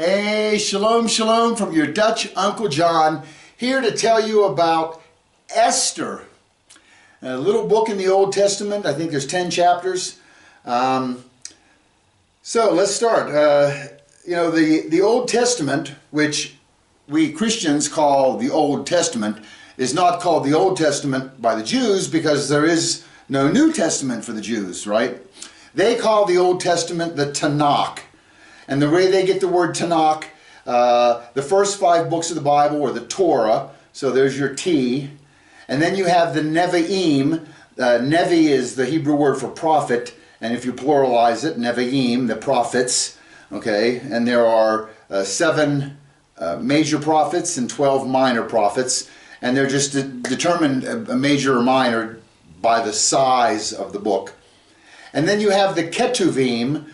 Hey, shalom, shalom from your Dutch Uncle John, here to tell you about Esther, a little book in the Old Testament. I think there's 10 chapters. So let's start. The Old Testament, which we Christians call the Old Testament, is not called the Old Testament by the Jews because there is no New Testament for the Jews, right? They call the Old Testament the Tanakh. And the way they get the word Tanakh, the first 5 books of the Bible are the Torah, so there's your T. And then you have the Nevi'im. Nevi is the Hebrew word for prophet, and if you pluralize it, Nevi'im, the prophets. Okay, and there are 7 major prophets and 12 minor prophets, and they're just determined a major or minor by the size of the book. And then you have the Ketuvim,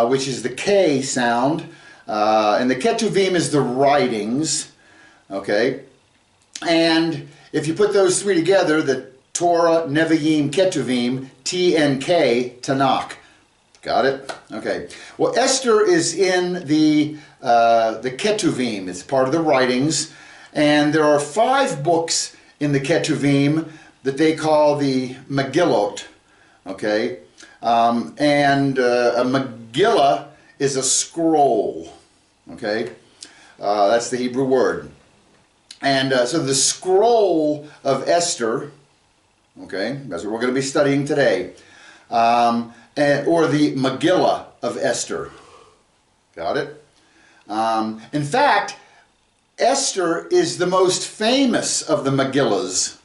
which is the K sound, and the Ketuvim is the writings, okay? And if you put those 3 together, the Torah, Nevi'im, Ketuvim, T and K, Tanakh. Got it? Okay. Well, Esther is in the Ketuvim. It's part of the writings, and there are 5 books in the Ketuvim that they call the Megillot, okay? A Megillah is a scroll, okay? That's the Hebrew word. And so the scroll of Esther, okay, that's what we're going to be studying today, or the Megillah of Esther. Got it? In fact, Esther is the most famous of the Megillahs,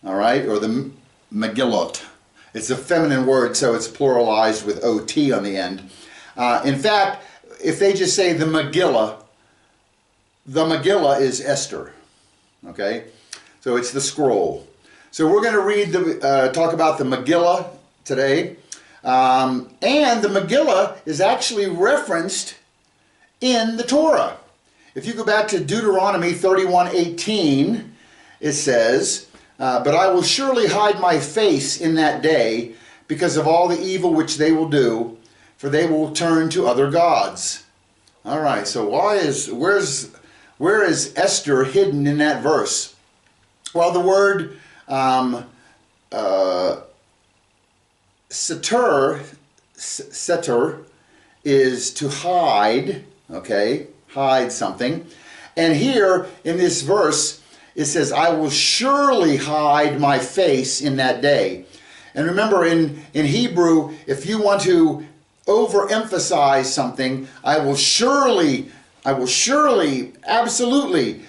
all right, or the Megillot. It's a feminine word, so it's pluralized with O-T on the end. In fact, if they just say the Megillah is Esther. Okay? So it's the scroll. So we're going to talk about the Megillah today. And the Megillah is actually referenced in the Torah. If you go back to Deuteronomy 31:18, it says, but I will surely hide my face in that day because of all the evil which they will do, for they will turn to other gods. All right, so where is Esther hidden in that verse? Well, the word seter is to hide, okay, hide something. And here in this verse, it says, I will surely hide my face in that day. And remember, in Hebrew, if you want to overemphasize something, I will surely, absolutely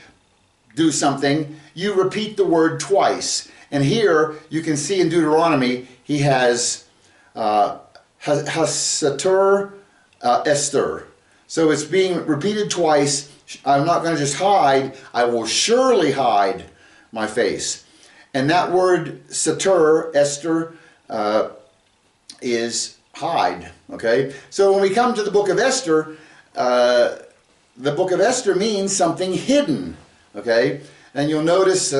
do something, you repeat the word twice. And here, you can see in Deuteronomy, he has haseter Esther. So it's being repeated twice. I'm not going to just hide, I will surely hide my face. And that word seter, Esther, is hide, okay? So when we come to the book of Esther, the book of Esther means something hidden, okay? And you'll notice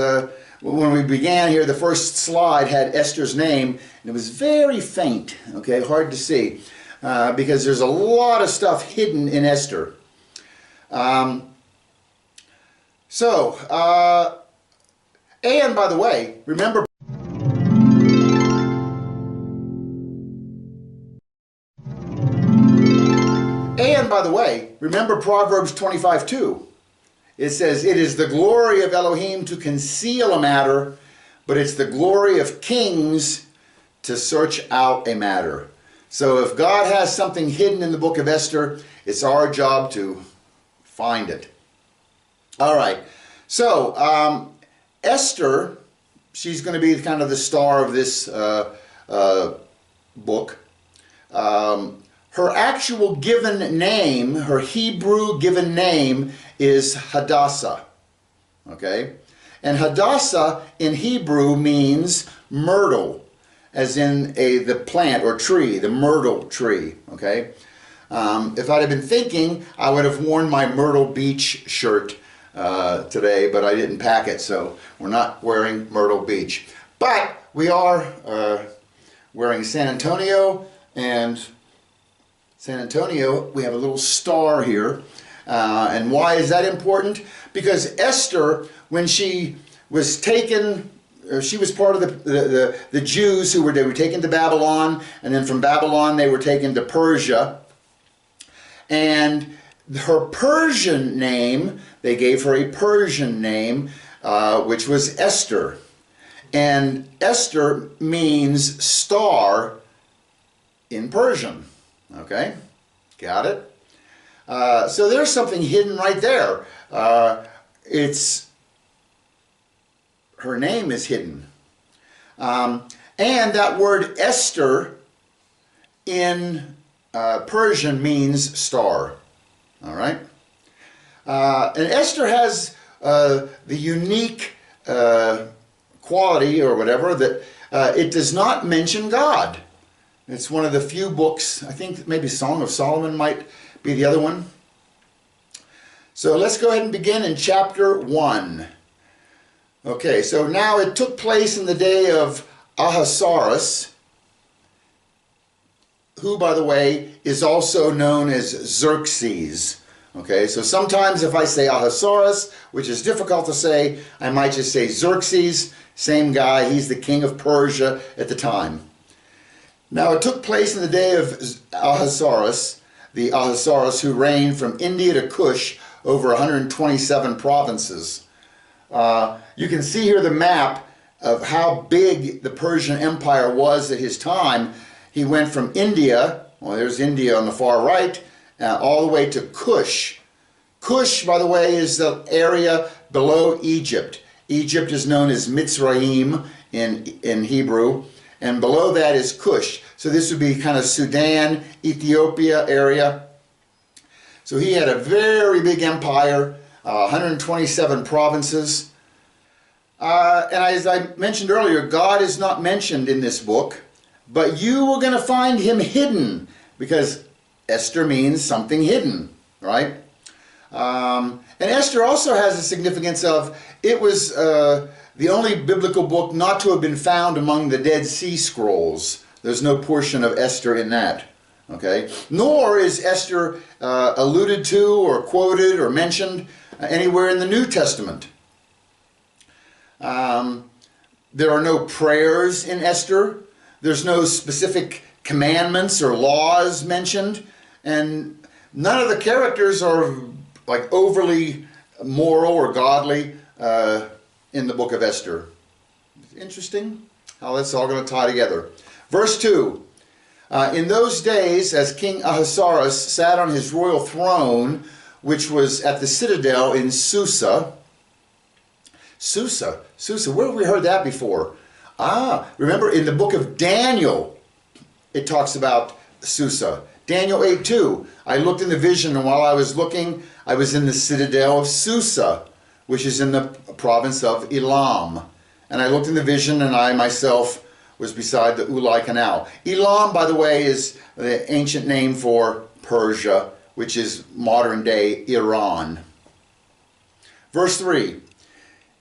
when we began here, the first slide had Esther's name, and it was very faint, okay, hard to see, because there's a lot of stuff hidden in Esther. And by the way, remember Proverbs 25:2. It says, it is the glory of Elohim to conceal a matter, but it's the glory of kings to search out a matter. So if God has something hidden in the book of Esther, it's our job to find it. All right. So, Esther, she's going to be kind of the star of this book. Her actual given name, her Hebrew given name is Hadassah. Okay? And Hadassah in Hebrew means myrtle, as in the plant or tree, the myrtle tree. Okay? If I'd have been thinking, I would have worn my Myrtle Beach shirt today, but I didn't pack it, so we're not wearing Myrtle Beach. But we are wearing San Antonio, and San Antonio, we have a little star here, And why is that important? Because Esther, when she was taken, she was part of the Jews who they were taken to Babylon, and then from Babylon they were taken to Persia. And her Persian name, they gave her a Persian name, which was Esther. And Esther means star in Persian. Okay, got it? So there's something hidden right there. Her name is hidden. And that word Esther in Persian means star. All right? And Esther has the unique quality or whatever that it does not mention God. It's one of the few books, I think maybe Song of Solomon might be the other one. So let's go ahead and begin in chapter 1. Okay, so now it took place in the day of Ahasuerus, who, by the way, is also known as Xerxes. Okay, so sometimes if I say Ahasuerus, which is difficult to say, I might just say Xerxes, same guy, he's the king of Persia at the time. Now it took place in the day of Ahasuerus, the Ahasuerus who reigned from India to Cush over 127 provinces. You can see here the map of how big the Persian Empire was at his time. He went from India, well there's India on the far right, all the way to Cush. Cush, by the way, is the area below Egypt. Egypt is known as Mitzrayim in Hebrew, and below that is Cush. So this would be kind of Sudan, Ethiopia area. So he had a very big empire, 127 provinces. And as I mentioned earlier, God is not mentioned in this book, but you are going to find him hidden, because Esther means something hidden, right? And Esther also has the significance of, it was the only biblical book not to have been found among the Dead Sea Scrolls. There's no portion of Esther in that, okay? Nor is Esther alluded to or quoted or mentioned anywhere in the New Testament. There are no prayers in Esther. There's no specific commandments or laws mentioned, and none of the characters are like overly moral or godly in the book of Esther. Interesting how that's all going to tie together. Verse 2, in those days, as King Ahasuerus sat on his royal throne, which was at the citadel in Susa. Susa, where have we heard that before? Remember in the book of Daniel, it talks about Susa. Daniel 8:2. I looked in the vision, and while I was looking, I was in the citadel of Susa, which is in the province of Elam. And I looked in the vision, and I myself was beside the Ulai Canal. Elam, by the way, is the ancient name for Persia, which is modern-day Iran. Verse 3.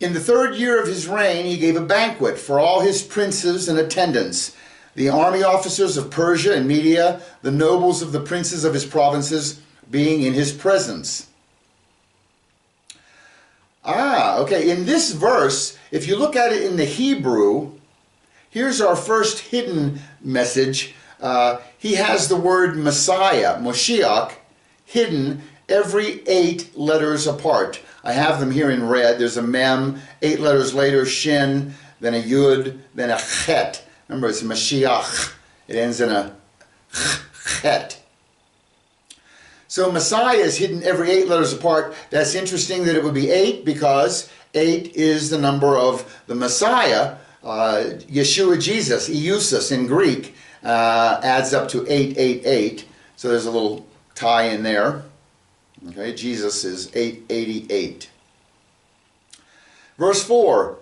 In the 3rd year of his reign, he gave a banquet for all his princes and attendants, the army officers of Persia and Media, the nobles of the princes of his provinces, being in his presence. Okay, in this verse, if you look at it in the Hebrew, here's our first hidden message. He has the word Messiah, Moshiach, hidden every 8 letters apart. I have them here in red. There's a mem, 8 letters later, shin, then a yud, then a chet. Remember, it's Mashiach. It ends in a chet. So Messiah is hidden every 8 letters apart. That's interesting that it would be 8, because 8 is the number of the Messiah. Yeshua, Jesus, Iousis in Greek, adds up to 888. So there's a little tie in there. Okay, Jesus is 888. Verse 4,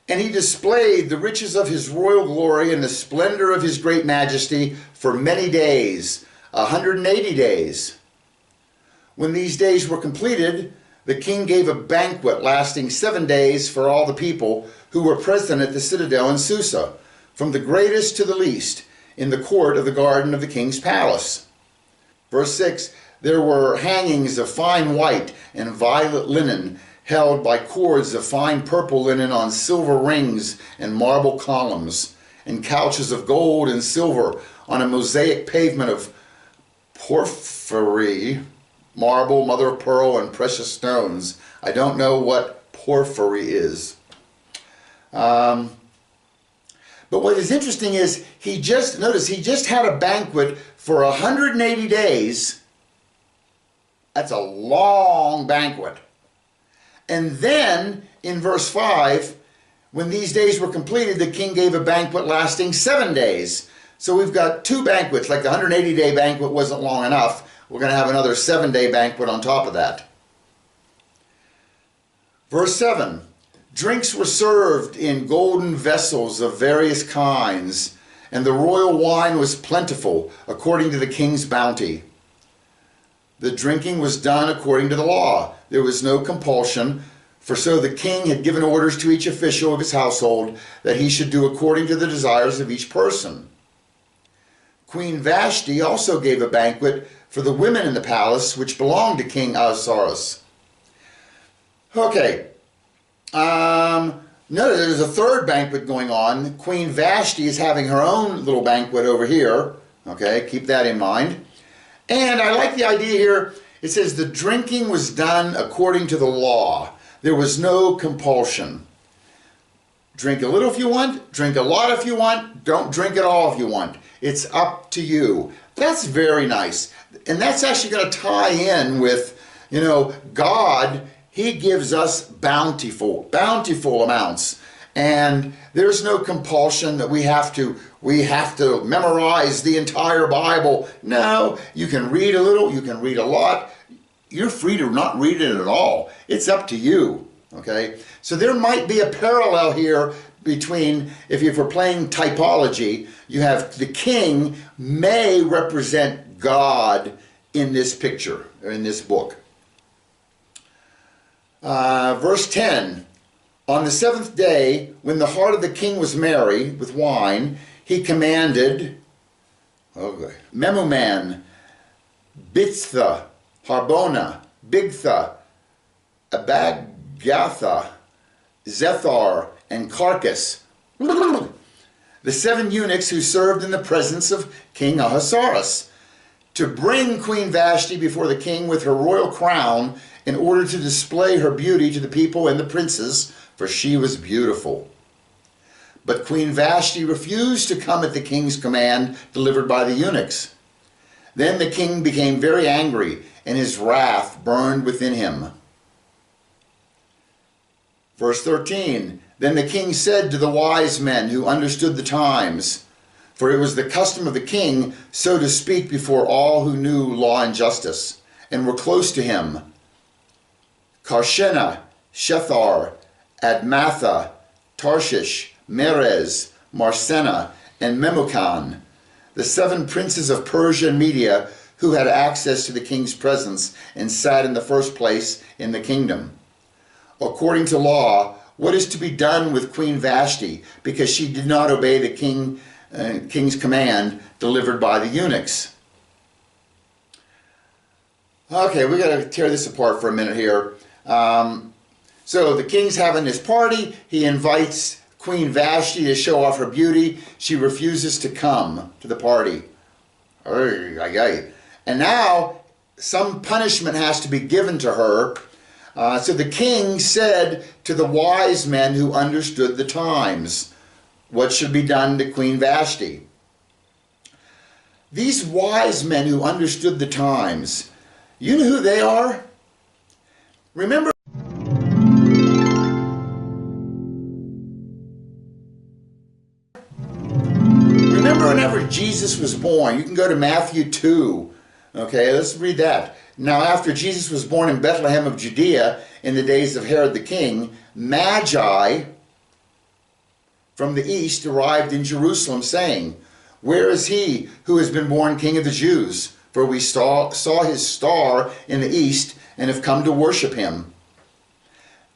and he displayed the riches of his royal glory and the splendor of his great majesty for many days, 180 days. When these days were completed, the king gave a banquet lasting 7 days for all the people who were present at the citadel in Susa, from the greatest to the least, in the court of the garden of the king's palace. Verse 6, There were hangings of fine white and violet linen, held by cords of fine purple linen on silver rings and marble columns, and couches of gold and silver on a mosaic pavement of porphyry, marble, mother of pearl, and precious stones. I don't know what porphyry is. But what is interesting is he just had a banquet for 180 days. That's a long banquet. And then in verse 5, when these days were completed, the king gave a banquet lasting 7 days. So we've got 2 banquets. Like the 180-day banquet wasn't long enough. We're going to have another 7-day banquet on top of that. Verse 7, drinks were served in golden vessels of various kinds, and the royal wine was plentiful, according to the king's bounty. The drinking was done according to the law. There was no compulsion, for so the king had given orders to each official of his household that he should do according to the desires of each person. Queen Vashti also gave a banquet for the women in the palace which belonged to King Ahasuerus. Okay, notice there's a third banquet going on. Queen Vashti is having her own little banquet over here. Okay, keep that in mind. And I like the idea here. It says the drinking was done according to the law. There was no compulsion. Drink a little if you want, drink a lot if you want, don't drink at all if you want. It's up to you. That's very nice. And that's actually going to tie in with, God, He gives us bountiful amounts. And there's no compulsion that we have to memorize the entire Bible. No, you can read a little, you can read a lot. You're free to not read it at all. It's up to you, okay? So there might be a parallel here between, if we're playing typology, you have the king may represent God in this picture, or in this book. Verse 10, on the 7th day, when the heart of the king was merry with wine, he commanded Memuman, Bigtha, Harbona, Bigtha, Abagatha, Zethar, and Carcass, the 7 eunuchs who served in the presence of King Ahasuerus, to bring Queen Vashti before the king with her royal crown in order to display her beauty to the people and the princes, for she was beautiful. But Queen Vashti refused to come at the king's command delivered by the eunuchs. Then the king became very angry, and his wrath burned within him. Verse 13, then the king said to the wise men who understood the times, for it was the custom of the king so to speak before all who knew law and justice, and were close to him, Karshena, Shethar, Admatha, Tarshish, Merez, Marsena, and Memucan, the 7 princes of Persia and Media who had access to the king's presence and sat in the first place in the kingdom. According to law, what is to be done with Queen Vashti because she did not obey the king's command delivered by the eunuchs? Okay, we got to tear this apart for a minute here. So the king's having this party. He invites Queen Vashti to show off her beauty. She refuses to come to the party. And now some punishment has to be given to her. So the king said to the wise men who understood the times, what should be done to Queen Vashti? These wise men who understood the times, you know who they are? Remember whenever Jesus was born, you can go to Matthew 2. Okay, let's read that. Now after Jesus was born in Bethlehem of Judea in the days of Herod the king, Magi from the east arrived in Jerusalem, saying, where is he who has been born King of the Jews? For we saw his star in the east and have come to worship him.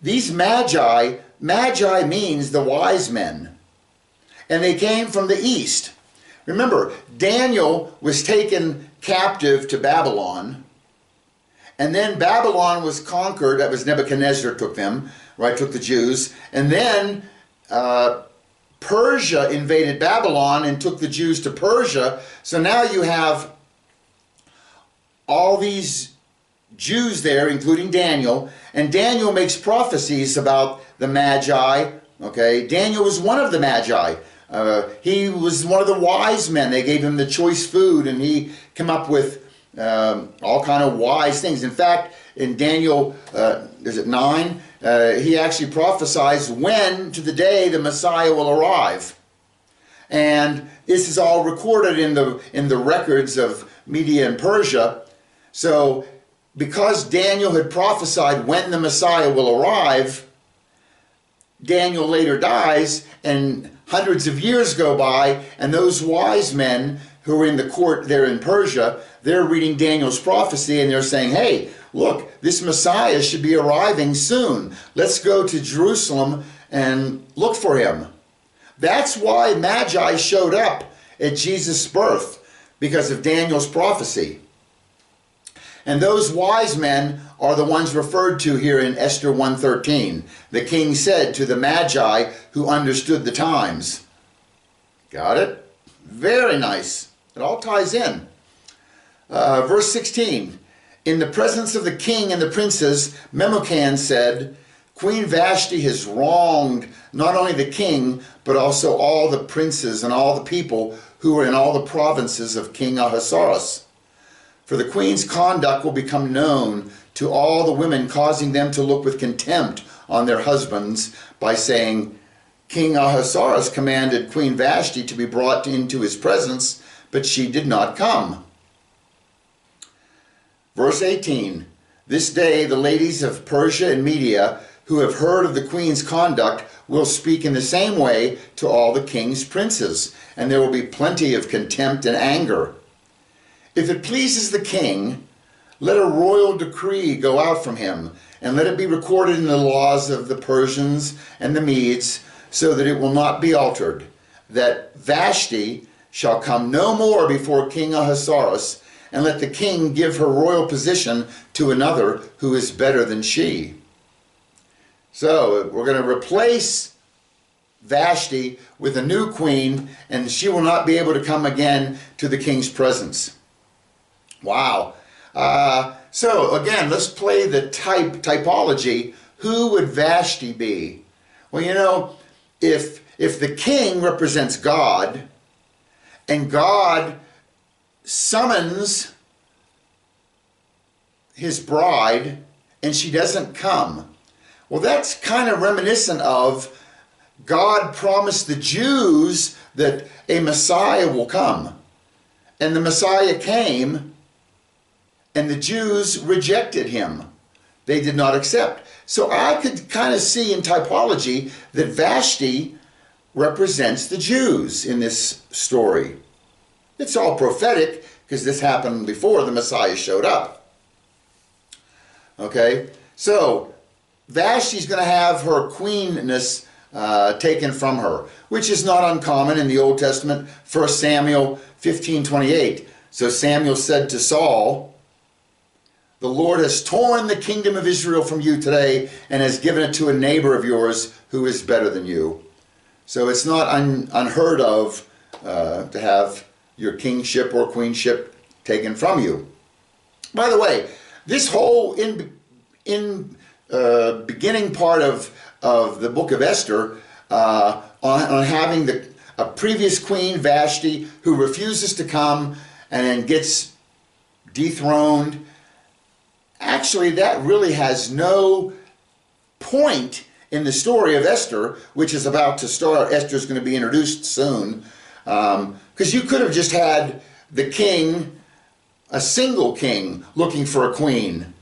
These Magi means the wise men. And they came from the east. Remember, Daniel was taken captive to Babylon. And then Babylon was conquered. That was Nebuchadnezzar took them, right? Took the Jews. And then Persia invaded Babylon and took the Jews to Persia. So now you have all these Jews there, including Daniel. And Daniel makes prophecies about the Magi. Okay, Daniel was one of the Magi. He was one of the wise men. They gave him the choice food, and he came up with all kind of wise things. In fact, in Daniel, is it 9? He actually prophesies when to the day the Messiah will arrive. And this is all recorded in the records of Media and Persia. So, because Daniel had prophesied when the Messiah will arrive, Daniel later dies, and hundreds of years go by, and those wise men who were in the court there in Persia, they're reading Daniel's prophecy, and they're saying, hey, look, this Messiah should be arriving soon. Let's go to Jerusalem and look for him. That's why Magi showed up at Jesus' birth, because of Daniel's prophecy. And those wise men are the ones referred to here in Esther 1:13. The king said to the Magi who understood the times. Got it? Very nice. It all ties in. Verse 16. In the presence of the king and the princes, Memucan said, Queen Vashti has wronged not only the king, but also all the princes and all the people who were in all the provinces of King Ahasuerus. For the queen's conduct will become known to all the women, causing them to look with contempt on their husbands by saying, King Ahasuerus commanded Queen Vashti to be brought into his presence, but she did not come. Verse 18, this day the ladies of Persia and Media, who have heard of the queen's conduct, will speak in the same way to all the king's princes, and there will be plenty of contempt and anger. If it pleases the king, let a royal decree go out from him, and let it be recorded in the laws of the Persians and the Medes, so that it will not be altered, that Vashti shall come no more before King Ahasuerus, and let the king give her royal position to another who is better than she. So we're going to replace Vashti with a new queen, and she will not be able to come again to the king's presence. Wow. So again, let's play the typology. Who would Vashti be? Well, you know, if the king represents God, and God summons his bride, and she doesn't come, well, that's kind of reminiscent of God promised the Jews that a Messiah will come. And the Messiah came, and the Jews rejected him. They did not accept. So I could kind of see in typology that Vashti represents the Jews in this story. It's all prophetic because this happened before the Messiah showed up. Okay, so Vashti's going to have her queenness taken from her, which is not uncommon in the Old Testament. 1 Samuel 15:28. So Samuel said to Saul, the Lord has torn the kingdom of Israel from you today and has given it to a neighbor of yours who is better than you. So it's not unheard of to have your kingship or queenship taken from you. By the way, this whole beginning part of the book of Esther on having a previous queen, Vashti, who refuses to come and then gets dethroned, actually that really has no point in the story of Esther, which is about to start. Esther's going to be introduced soon, because you could have just had the king, a single king, looking for a queen.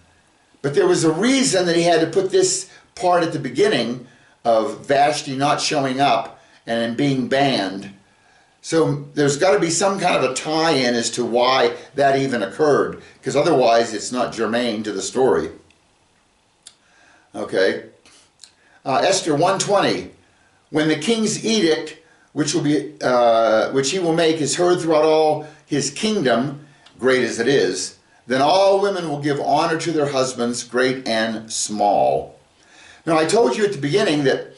But there was a reason that he had to put this part at the beginning of Vashti not showing up and being banned. So there's got to be some kind of a tie-in as to why that even occurred, because otherwise it's not germane to the story. Okay. Esther 1:20. When the king's edict, which he will make, is heard throughout all his kingdom, great as it is, Then all women will give honor to their husbands, great and small. Now, I told you at the beginning that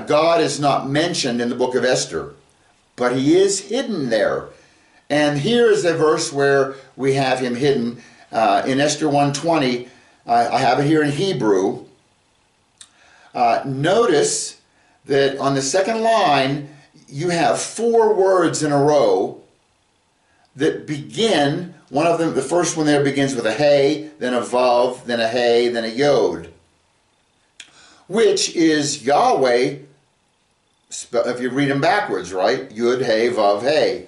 God is not mentioned in the book of Esther, but he is hidden there. And here is a verse where we have him hidden in Esther 1:20. I have it here in Hebrew. Notice that on the second line, you have 4 words in a row that begin, one of them, the first one there begins with a hey, then a vav, then a hey, then a yod, which is Yahweh, if you read them backwards, right? Yud, hey, vav, hey.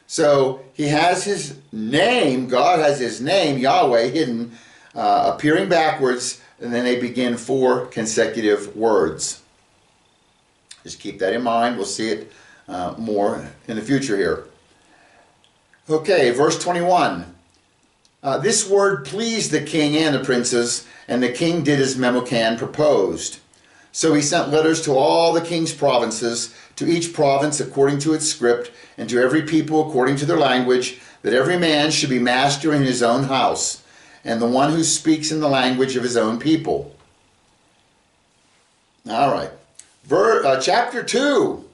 So he has his name, God has his name, Yahweh, hidden, appearing backwards, and then they begin 4 consecutive words. Just keep that in mind. We'll see it more in the future here. Okay, verse 21. This word pleased the king and the princes, and the king did as Memucan proposed. So he sent letters to all the king's provinces, to each province according to its script, and to every people according to their language, that every man should be master in his own house, and the one who speaks in the language of his own people. All right. Chapter 2.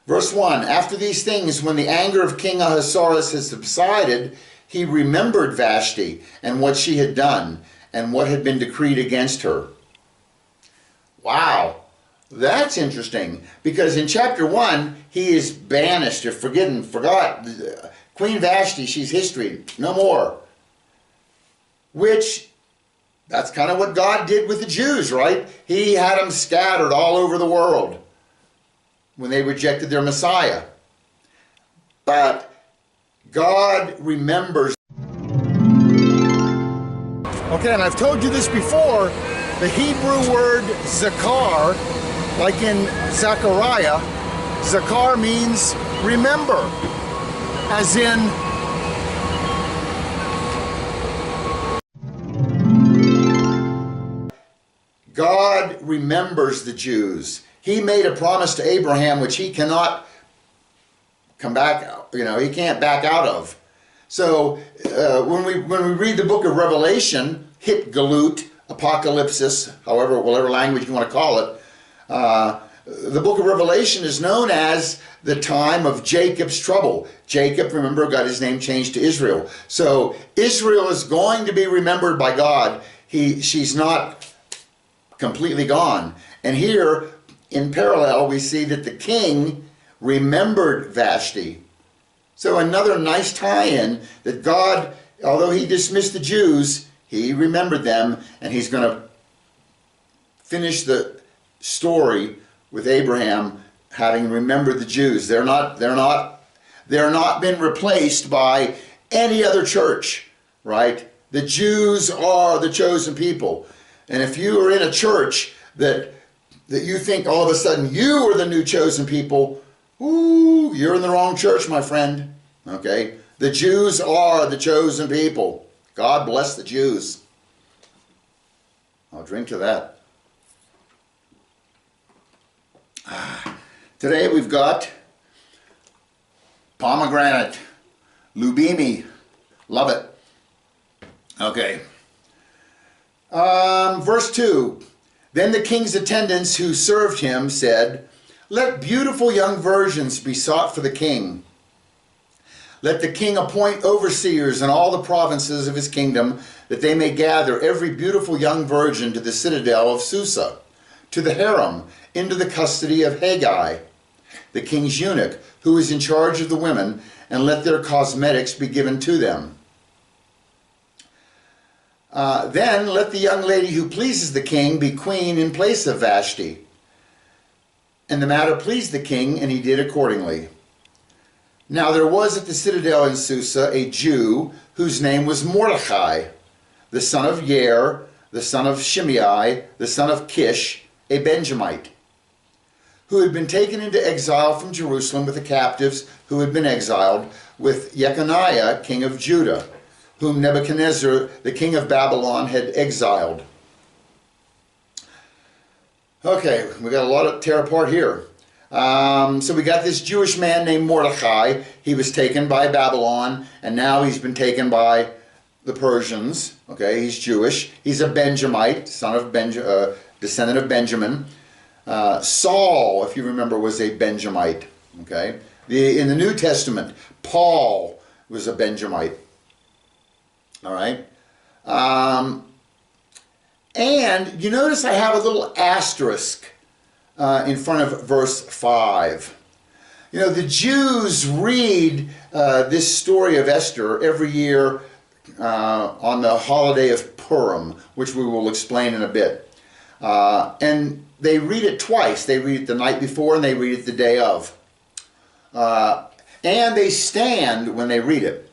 Verse 1, after these things, when the anger of King Ahasuerus had subsided, he remembered Vashti and what she had done and what had been decreed against her. Wow, that's interesting, because in chapter 1, he is banished or forgot. Queen Vashti, she's history, no more. Which, that's kind of what God did with the Jews, right? He had them scattered all over the world when they rejected their Messiah. But God remembers. Okay, and I've told you this before, the Hebrew word zakar, like in Zechariah, zakar means remember, as in God remembers the Jews. He made a promise to Abraham which he cannot come back, he can't back out of. So when we read the book of Revelation, Hit Galut, Apocalypsis, whatever language you want to call it, the book of Revelation is known as the time of Jacob's trouble. Jacob, remember, got his name changed to Israel. So Israel is going to be remembered by God. She's not completely gone. And here, in parallel, we see that the king remembered Vashti. So another nice tie-in that God, although he dismissed the Jews, he remembered them, and he's going to finish the story with Abraham having remembered the Jews. They're not been replaced by any other church, right? The Jews are the chosen people. And if you are in a church that you think all of a sudden you are the new chosen people, ooh, you're in the wrong church, my friend. Okay? The Jews are the chosen people. God bless the Jews. I'll drink to that. Today we've got pomegranate, lubimi. Love it. Okay. Verse 2. Then the king's attendants who served him said, let beautiful young virgins be sought for the king. Let the king appoint overseers in all the provinces of his kingdom, that they may gather every beautiful young virgin to the citadel of Susa, to the harem, into the custody of Haggai, the king's eunuch, who is in charge of the women, and let their cosmetics be given to them. Then let the young lady who pleases the king be queen in place of Vashti. And the matter pleased the king, and he did accordingly. Now there was at the citadel in Susa a Jew whose name was Mordecai, the son of Yair, the son of Shimei, the son of Kish, a Benjamite, who had been taken into exile from Jerusalem with the captives who had been exiled, with Jeconiah, king of Judah, whom Nebuchadnezzar, the king of Babylon, had exiled. Okay, we got a lot to tear apart here. So we got this Jewish man named Mordecai. He was taken by Babylon, and now he's been taken by the Persians. Okay, he's Jewish. He's a Benjamite, descendant of Benjamin. Saul, if you remember, was a Benjamite. Okay, in the New Testament, Paul was a Benjamite. All right. And you notice I have a little asterisk in front of verse 5. You know, the Jews read this story of Esther every year on the holiday of Purim, which we will explain in a bit. And they read it twice. They read it the night before and they read it the day of. And they stand when they read it.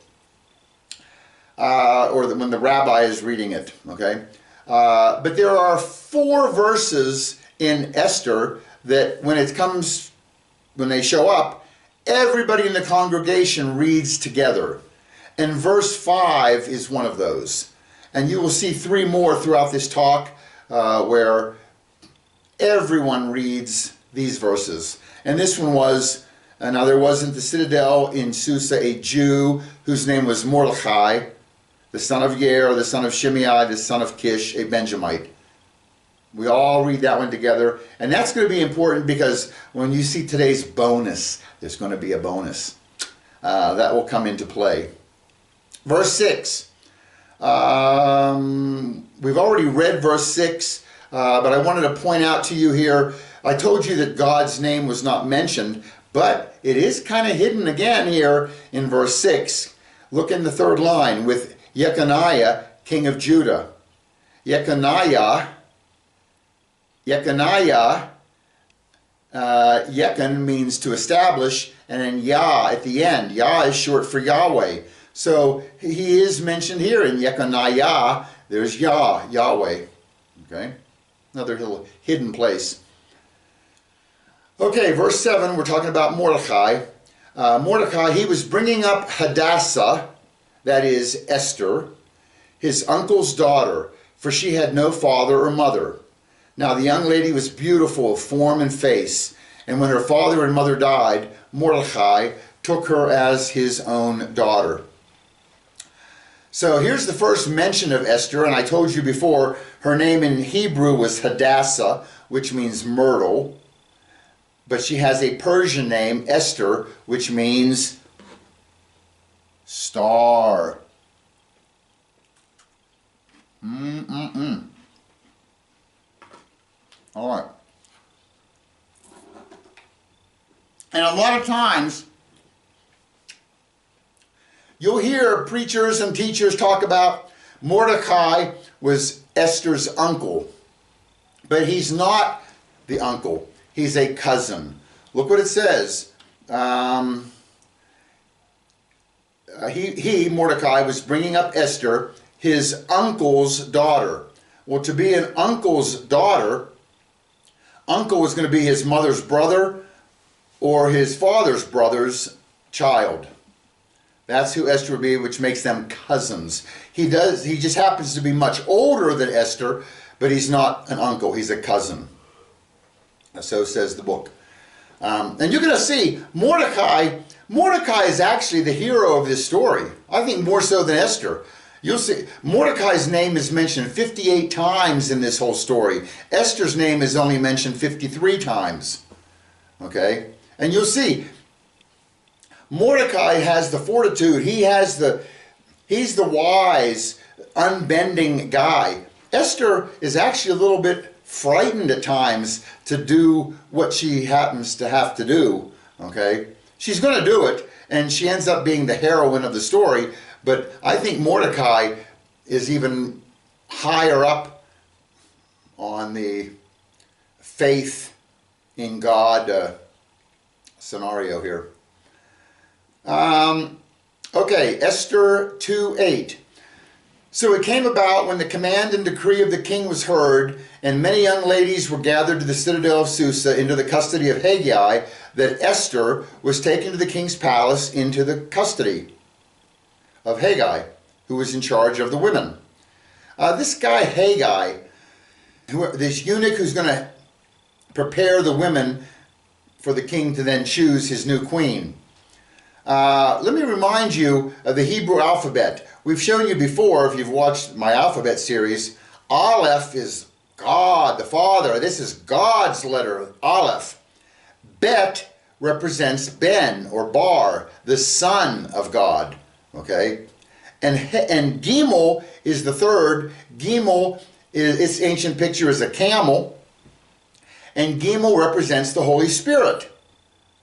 Or when the rabbi is reading it, okay? But there are 4 verses in Esther that when they show up, everybody in the congregation reads together. And verse 5 is one of those. And you will see 3 more throughout this talk where everyone reads these verses. And this one was, now there was in the citadel in Susa a Jew whose name was Mordecai, the son of Yair, the son of Shimei, the son of Kish, a Benjamite. We all read that one together. And that's going to be important because when you see today's bonus, there's going to be a bonus. That will come into play. Verse 6. We've already read verse 6, but I wanted to point out to you here, I told you that God's name was not mentioned, but it is kind of hidden again here in verse 6. Look in the 3rd line with Jeconiah, king of Judah. Jecon means to establish, and then Yah at the end. Yah is short for Yahweh. So he is mentioned here in Jeconiah. There's Yah, Yahweh. Okay, another little hidden place. Okay, verse 7, we're talking about Mordecai. Mordecai, he was bringing up Hadassah, that is Esther, his uncle's daughter, for she had no father or mother. Now the young lady was beautiful of form and face, and when her father and mother died, Mordecai took her as his own daughter. So here's the first mention of Esther, and I told you before, her name in Hebrew was Hadassah, which means myrtle, but she has a Persian name, Esther, which means star. All right. And a lot of times, you'll hear preachers and teachers talk about Mordecai was Esther's uncle. But he's not the uncle. He's a cousin. Look what it says. Mordecai, was bringing up Esther, his uncle's daughter. Well, to be an uncle's daughter, uncle was going to be his mother's brother or his father's brother's child. That's who Esther would be, which makes them cousins. He just happens to be much older than Esther, but he's not an uncle, he's a cousin. So says the book. And you're going to see Mordecai is actually the hero of this story. I think more so than Esther. You'll see Mordecai's name is mentioned 58 times in this whole story. Esther's name is only mentioned 53 times. Okay? And you'll see Mordecai has the fortitude. He's the wise, unbending guy. Esther is actually a little bit frightened at times to do what she happens to have to do. Okay? She's going to do it, and she ends up being the heroine of the story. But I think Mordecai is even higher up on the faith in God scenario here. Okay, Esther 2:8. So it came about when the command and decree of the king was heard, and many young ladies were gathered to the citadel of Susa into the custody of Haggai, that Esther was taken to the king's palace into the custody of Haggai, who was in charge of the women. This guy Haggai, this eunuch who's going to prepare the women for the king to then choose his new queen. Let me remind you of the Hebrew alphabet. We've shown you before, if you've watched my alphabet series, Aleph is God, the Father. This is God's letter, Aleph. Bet represents Ben or Bar, the Son of God. Okay? And Gimel is the third. Gimel, its ancient picture is a camel. And Gimel represents the Holy Spirit.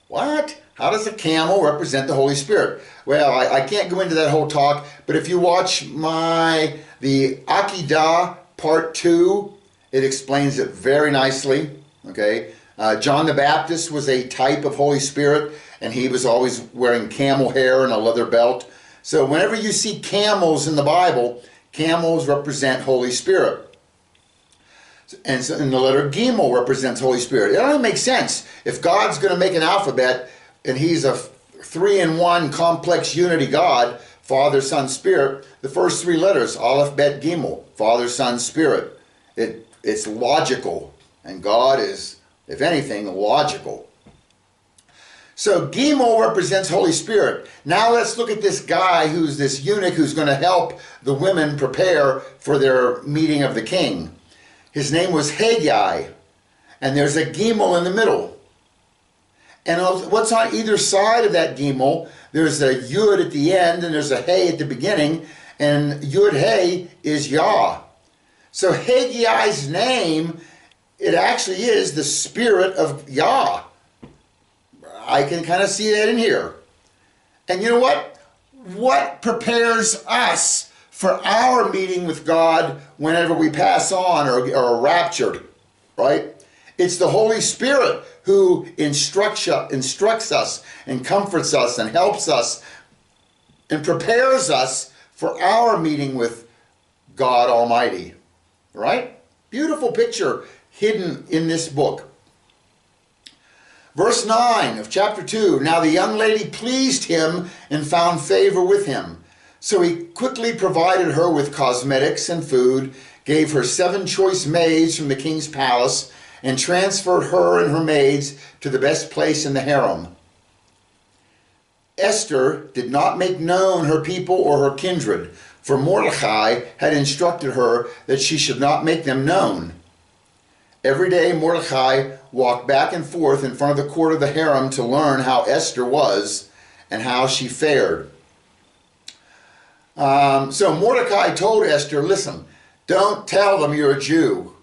What? How does a camel represent the Holy Spirit? Well, I can't go into that whole talk, but if you watch the Akedah Part 2, it explains it very nicely. Okay? John the Baptist was a type of Holy Spirit, and he was always wearing camel hair and a leather belt. So whenever you see camels in the Bible, camels represent Holy Spirit. And so, the letter Gimel represents Holy Spirit. It only makes sense. If God's going to make an alphabet, and he's a three-in-one complex unity God, Father, Son, Spirit, the first three letters, Aleph, Bet, Gimel, Father, Son, Spirit. It's logical. And God is, if anything, logical. So Gimel represents Holy Spirit. Now let's look at this guy who's this eunuch who's going to help the women prepare for their meeting of the king. His name was Haggai, and there's a Gimel in the middle. And what's on either side of that Gimel? There's a Yud at the end, and there's a Hey at the beginning, and Yud Hey is Yah. So Haggai's name, it actually is the Spirit of Yah. I can kind of see that in here. And you know what? What prepares us for our meeting with God whenever we pass on or are raptured, right? It's the Holy Spirit who instructs us and comforts us and helps us and prepares us for our meeting with God Almighty, right? Beautiful picture hidden in this book. Verse 9 of chapter 2, now the young lady pleased him and found favor with him. So he quickly provided her with cosmetics and food, gave her 7 choice maids from the king's palace, and transferred her and her maids to the best place in the harem. Esther did not make known her people or her kindred, for Mordecai had instructed her that she should not make them known. Every day Mordecai walked back and forth in front of the court of the harem to learn how Esther was and how she fared. So Mordecai told Esther, listen, don't tell them you're a Jew.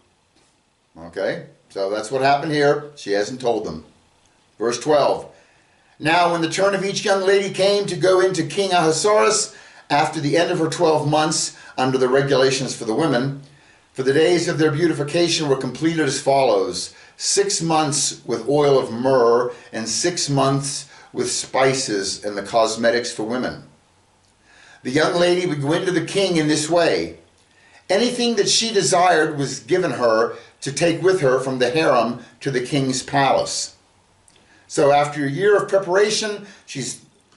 Okay, so that's what happened here. She hasn't told them. Verse 12. Now when the turn of each young lady came to go into King Ahasuerus, after the end of her 12 months under the regulations for the women, for the days of their beautification were completed as follows: 6 months with oil of myrrh, and 6 months with spices and the cosmetics for women. The young lady would go into the king in this way. Anything that she desired was given her to take with her from the harem to the king's palace. So after a year of preparation,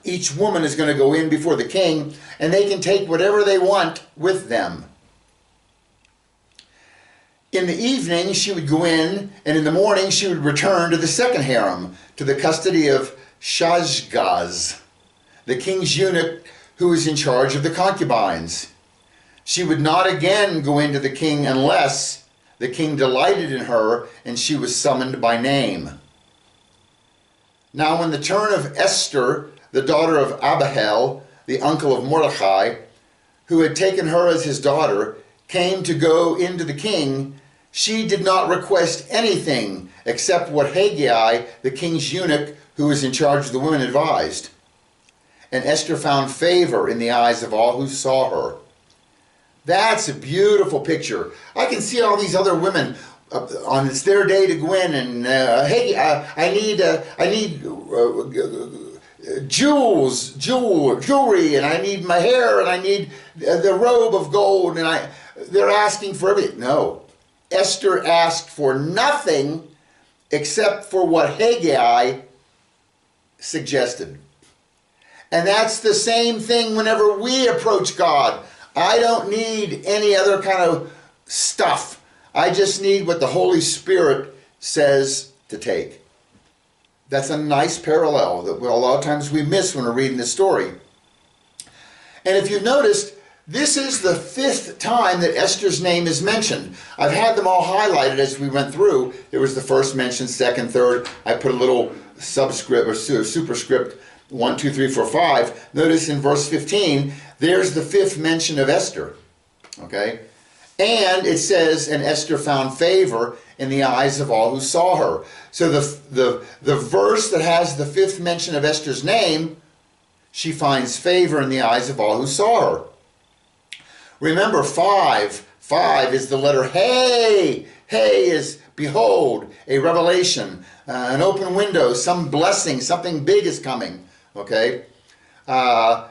each woman is going to go in before the king, and they can take whatever they want with them. In the evening, she would go in, and in the morning, she would return to the second harem, to the custody of Shashgaz, the king's eunuch who was in charge of the concubines. She would not again go into the king unless the king delighted in her and she was summoned by name. Now when the turn of Esther, the daughter of Abihail, the uncle of Mordecai, who had taken her as his daughter, came to go into the king, she did not request anything except what Haggai, the king's eunuch who was in charge of the women, advised. And Esther found favor in the eyes of all who saw her. That's a beautiful picture. I can see all these other women it's their day to go in and hey, I need jewelry, and I need my hair, and I need the robe of gold, and they're asking for everything. No, Esther asked for nothing except for what Haggai suggested. And that's the same thing whenever we approach God. I don't need any other kind of stuff. I just need what the Holy Spirit says to take. That's a nice parallel that a lot of times we miss when we're reading this story. And if you've noticed, this is the 5th time that Esther's name is mentioned. I've had them all highlighted as we went through. There was the first mention, second, third. I put a little subscript or superscript, 1, 2, 3, 4, 5. Notice in verse 15, there's the 5th mention of Esther. Okay? And it says, and Esther found favor in the eyes of all who saw her. So the verse that has the 5th mention of Esther's name, she finds favor in the eyes of all who saw her. Remember, 5 is the letter Hey. Hey is behold, a revelation, an open window, some blessing, something big is coming. Okay? And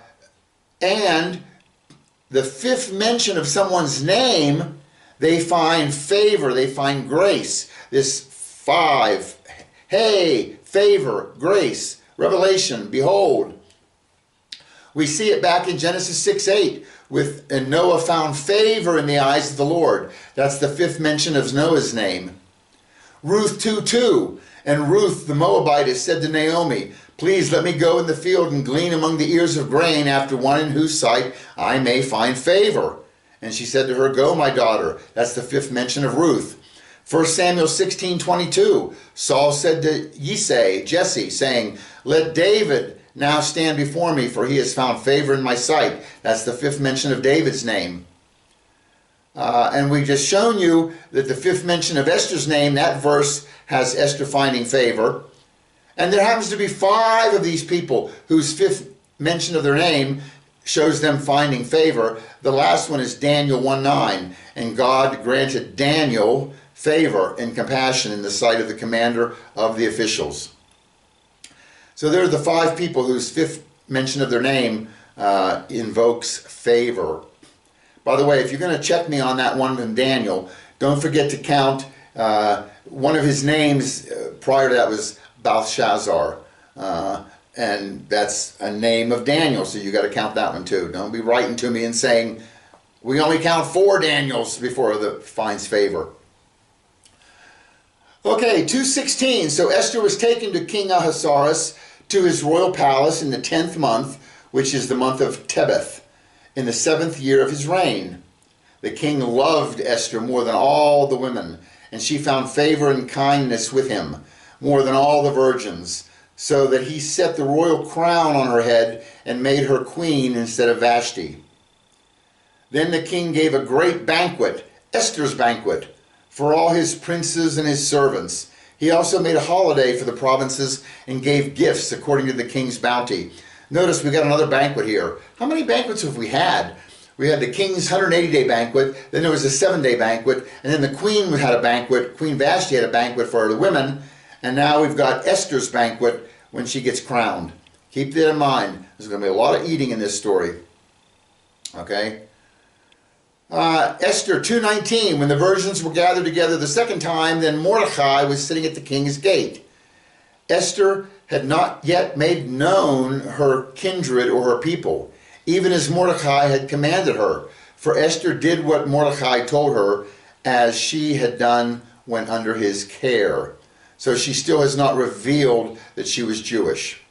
the 5th mention of someone's name, they find favor, they find grace. This 5, hey, favor, grace, revelation, behold. We see it back in Genesis 6:8 and Noah found favor in the eyes of the Lord. That's the 5th mention of Noah's name. Ruth 2:2, and Ruth the Moabitess said to Naomi, please let me go in the field and glean among the ears of grain after one in whose sight I may find favor. And she said to her, go, my daughter. That's the 5th mention of Ruth. 1 Samuel 16:22, Saul said to Jesse, saying, let David now stand before me, for he has found favor in my sight. That's the 5th mention of David's name. And we've just shown you that the 5th mention of Esther's name, that verse has Esther finding favor. And there happens to be 5 of these people whose 5th mention of their name shows them finding favor. The last one is Daniel 1:9, and God granted Daniel favor and compassion in the sight of the commander of the officials. So there are the 5 people whose 5th mention of their name invokes favor. By the way, if you're going to check me on that one from Daniel, don't forget to count one of his names prior to that was Belshazzar. And that's a name of Daniel, so you got to count that one too. Don't be writing to me and saying, we only count 4 Daniels before the finds favor. Okay, 2:16. So Esther was taken to King Ahasuerus to his royal palace in the 10th month, which is the month of Tebeth, in the 7th year of his reign. The king loved Esther more than all the women, and she found favor and kindness with him, more than all the virgins, so that he set the royal crown on her head and made her queen instead of Vashti. Then the king gave a great banquet, Esther's banquet, for all his princes and his servants. He also made a holiday for the provinces and gave gifts according to the king's bounty. Notice we got another banquet here. How many banquets have we had? We had the king's 180-day banquet, then there was a 7-day banquet, and then the queen had a banquet. Queen Vashti had a banquet for the women, and now we've got Esther's banquet when she gets crowned. Keep that in mind. There's going to be a lot of eating in this story. Okay? Esther 2:19, when the virgins were gathered together the second time, then Mordecai was sitting at the king's gate. Esther had not yet made known her kindred or her people, even as Mordecai had commanded her. For Esther did what Mordecai told her, as she had done when under his care. So she still has not revealed that she was Jewish.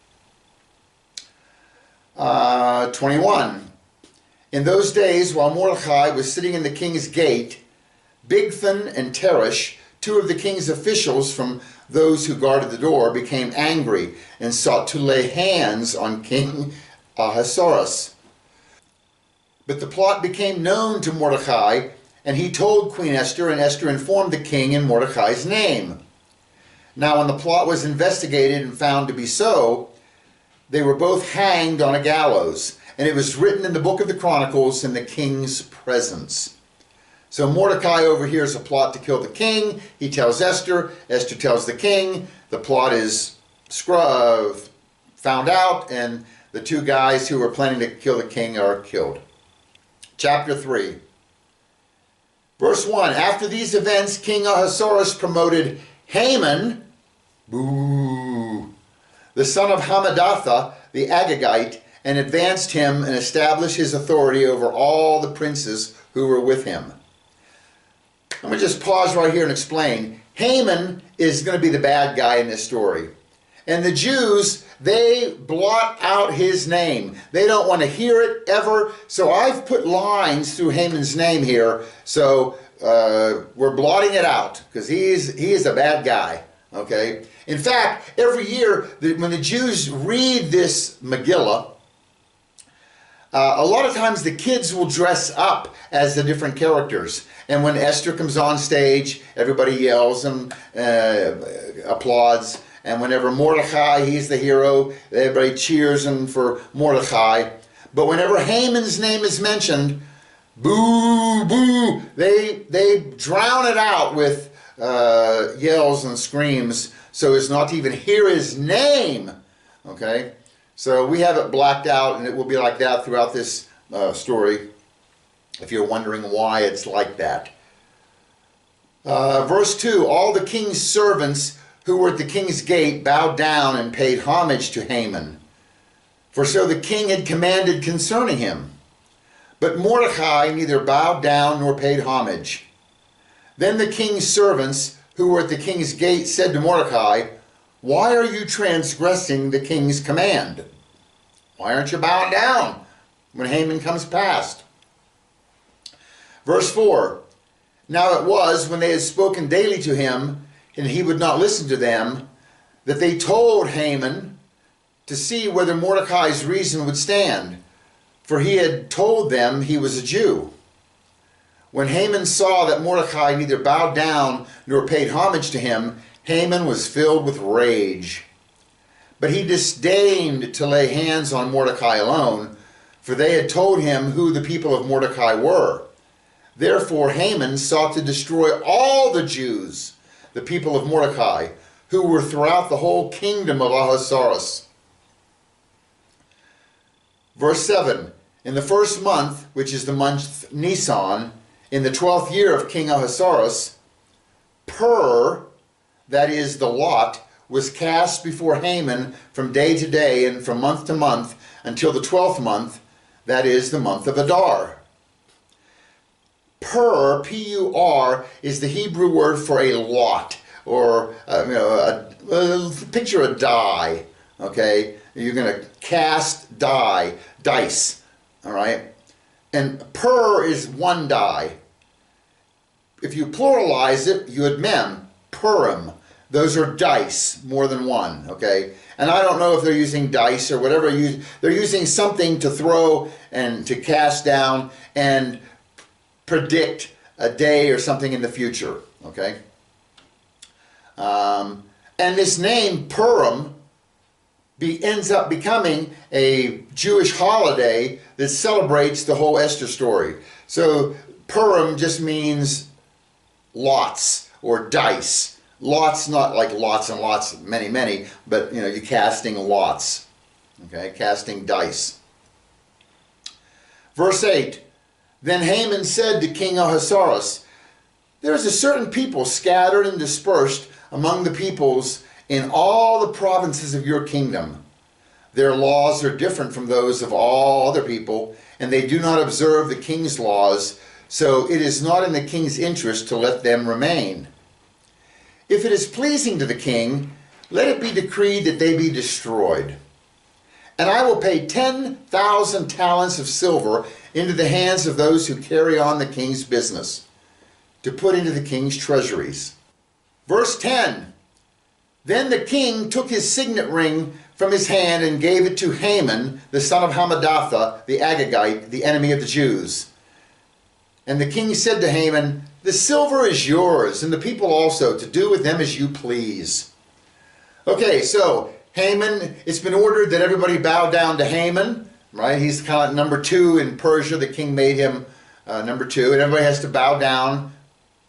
21. In those days, while Mordecai was sitting in the king's gate, Bigthan and Teresh, 2 of the king's officials from those who guarded the door, became angry and sought to lay hands on King Ahasuerus. But the plot became known to Mordecai, and he told Queen Esther, and Esther informed the king in Mordecai's name. Now when the plot was investigated and found to be so, they were both hanged on a gallows, and it was written in the book of the Chronicles in the king's presence. So Mordecai overhears a plot to kill the king. He tells Esther. Esther tells the king. The plot is found out, and the 2 guys who were planning to kill the king are killed. Chapter 3. Verse 1. After these events, King Ahasuerus promoted Haman, the son of Hammedatha, the Agagite, and advanced him and established his authority over all the princes who were with him. Let me just pause right here and explain. Haman is going to be the bad guy in this story. And the Jews, they blot out his name. They don't want to hear it ever. So I've put lines through Haman's name here. So we're blotting it out because he is a bad guy. Okay. In fact, every year when the Jews read this Megillah, a lot of times the kids will dress up as the different characters. And when Esther comes on stage, everybody yells and applauds. And whenever Mordecai, he's the hero, everybody cheers for Mordecai. But whenever Haman's name is mentioned, boo, boo, they drown it out with yells and screams so as not to even hear his name. Okay? So we have it blacked out, and it will be like that throughout this story, if you're wondering why it's like that. Verse 2, all the king's servants who were at the king's gate bowed down and paid homage to Haman, for so the king had commanded concerning him. But Mordecai neither bowed down nor paid homage. Then the king's servants who were at the king's gate said to Mordecai, why are you transgressing the king's command? Why aren't you bowing down when Haman comes past? Verse 4, now it was when they had spoken daily to him, and he would not listen to them, that they told Haman to see whether Mordecai's reason would stand, for he had told them he was a Jew. When Haman saw that Mordecai neither bowed down nor paid homage to him, Haman was filled with rage. But he disdained to lay hands on Mordecai alone, for they had told him who the people of Mordecai were. Therefore Haman sought to destroy all the Jews, the people of Mordecai, who were throughout the whole kingdom of Ahasuerus. Verse 7, in the first month, which is the month Nisan, in the 12th year of King Ahasuerus, Pur, that is the lot, was cast before Haman from day to day and from month to month until the 12th month, that is the month of Adar. Pur, P-U-R, is the Hebrew word for a lot, or picture a die. Okay, you're going to cast dice. All right, and Pur is one die. If you pluralize it, Yud Mem, Purim. Those are dice, more than one, okay? And I don't know if they're using dice or whatever. They're using something to throw and to cast down and predict a day or something in the future, okay? And this name, Purim, ends up becoming a Jewish holiday that celebrates the whole Esther story. So Purim just means lots or dice. Lots, not like lots and lots, many, but you're casting lots. Okay, casting dice. Verse 8, then Haman said to King Ahasuerus, there is a certain people scattered and dispersed among the peoples in all the provinces of your kingdom. Their laws are different from those of all other people, and they do not observe the king's laws, so it is not in the king's interest to let them remain. If it is pleasing to the king, let it be decreed that they be destroyed. And I will pay 10,000 talents of silver into the hands of those who carry on the king's business, to put into the king's treasuries. Verse 10, then the king took his signet ring from his hand and gave it to Haman, the son of Hammedatha, the Agagite, the enemy of the Jews. And the king said to Haman, the silver is yours, and the people also, to do with them as you please. Okay, so Haman, it's been ordered that everybody bow down to Haman, right? He's kind of number 2 in Persia. The king made him number 2, and everybody has to bow down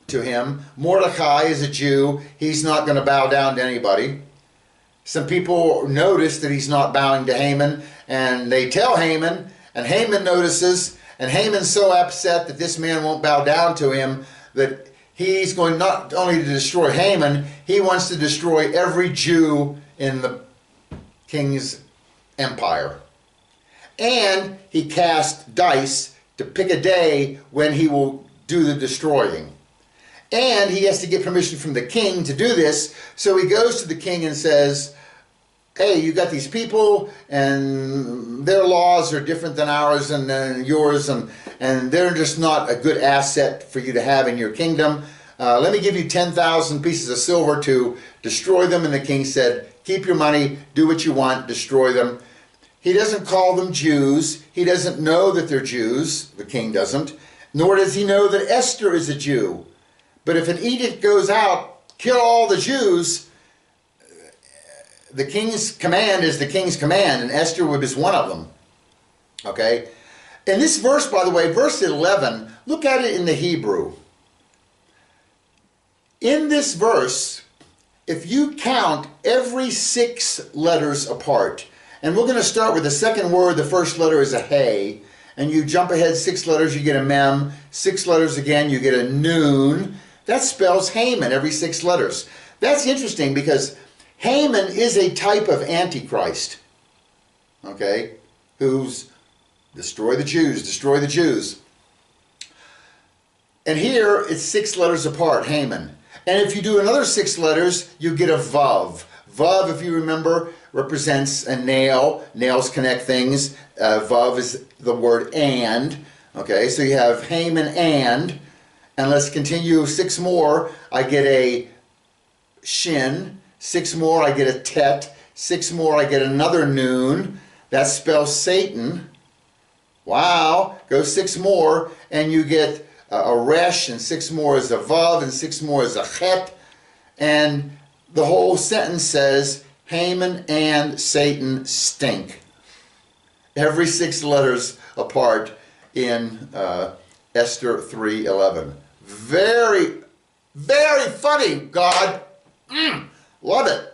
to him. Mordecai is a Jew. He's not going to bow down to anybody. Some people notice that he's not bowing to Haman, and they tell Haman, and Haman notices, and Haman's so upset that this man won't bow down to him that he's going not only to destroy Haman, he wants to destroy every Jew in the king's empire. And he cast dice to pick a day when he will do the destroying. And he has to get permission from the king to do this, so he goes to the king and says, hey, you got these people and their laws are different than ours and yours, and they're just not a good asset for you to have in your kingdom. Let me give you 10,000 pieces of silver to destroy them. And the king said, keep your money, do what you want, destroy them. He doesn't call them Jews. He doesn't know that they're Jews. The king doesn't. Nor does he know that Esther is a Jew. But if an edict goes out, kill all the Jews, the king's command is the king's command, and Esther was one of them. Okay? In this verse, by the way, verse 11, look at it in the Hebrew. In this verse, if you count every 6 letters apart, and we're going to start with the second word, the first letter is a hey, and you jump ahead 6 letters, you get a mem, 6 letters again, you get a noon. That spells Haman, every 6 letters. That's interesting because Haman is a type of Antichrist, okay, who's destroy the Jews, destroy the Jews. And here it's 6 letters apart, Haman. And if you do another 6 letters, you get a Vav. Vav, if you remember, represents a nail. Nails connect things. Vav is the word and. Okay, so you have Haman and let's continue 6 more. I get a Shin. 6 more, I get a Tet. 6 more, I get another Noon. That spells Satan. Wow. Go 6 more, and you get a Resh, and 6 more is a Vav, and 6 more is a Chet. And the whole sentence says, Haman and Satan stink. Every 6 letters apart in Esther 3:11. Very, very funny, God. Love it.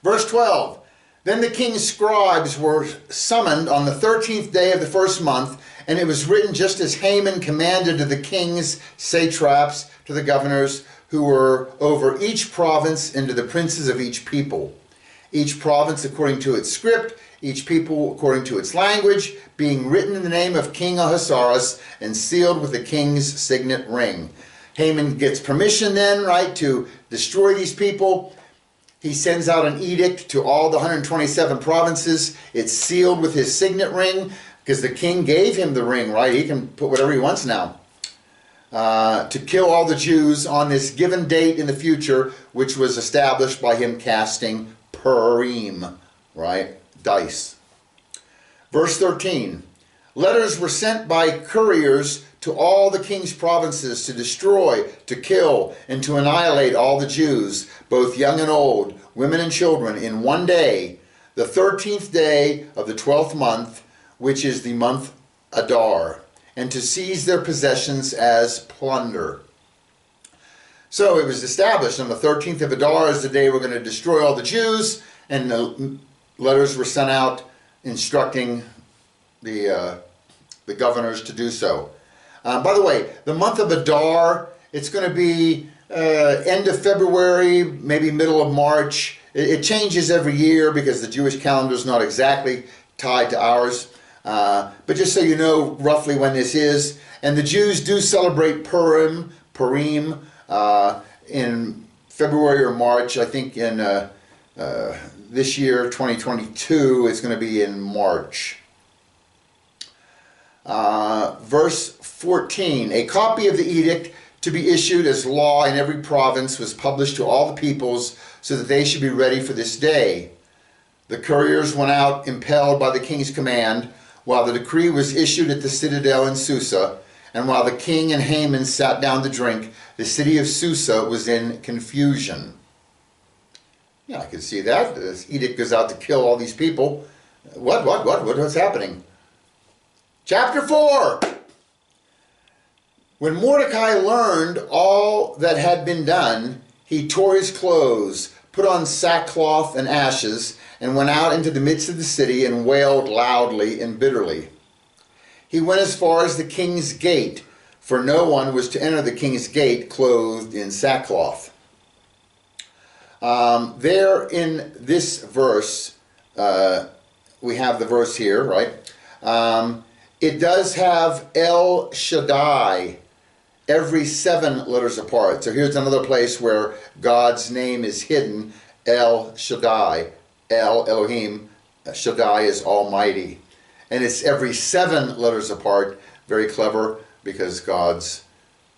Verse 12. Then the king's scribes were summoned on the 13th day of the first month, and it was written just as Haman commanded to the king's satraps, to the governors who were over each province, and to the princes of each people. Each province according to its script, each people according to its language, being written in the name of King Ahasuerus and sealed with the king's signet ring. Haman gets permission then, right, to destroy these people. He sends out an edict to all the 127 provinces. It's sealed with his signet ring because the king gave him the ring, right? He can put whatever he wants now. To kill all the Jews on this given date in the future, which was established by him casting Purim, right? Dice. Verse 13. Letters were sent by couriers to all the king's provinces to destroy, to kill, and to annihilate all the Jews, both young and old, women and children, in one day, the 13th day of the 12th month, which is the month Adar, and to seize their possessions as plunder. So it was established on the 13th of Adar as the day we're going to destroy all the Jews, and the letters were sent out instructing the governors to do so. By the way, the month of Adar, it's going to be end of February, maybe middle of March. It changes every year because the Jewish calendar is not exactly tied to ours. But just so you know roughly when this is. And the Jews do celebrate Purim, in February or March. I think in this year, 2022, it's going to be in March. Verse 14, a copy of the edict to be issued as law in every province was published to all the peoples so that they should be ready for this day. The couriers went out impelled by the king's command, while the decree was issued at the citadel in Susa, and while the king and Haman sat down to drink, the city of Susa was in confusion. Yeah, I can see that. This edict goes out to kill all these people. What's happening? Chapter 4. When Mordecai learned all that had been done, he tore his clothes, put on sackcloth and ashes, and went out into the midst of the city and wailed loudly and bitterly. He went as far as the king's gate, for no one was to enter the king's gate clothed in sackcloth. There in this verse, we have the verse here, right? It does have El Shaddai every 7 letters apart. So here's another place where God's name is hidden, El Shaddai. El, Elohim, Shaddai is Almighty. And it's every 7 letters apart. Very clever, because God's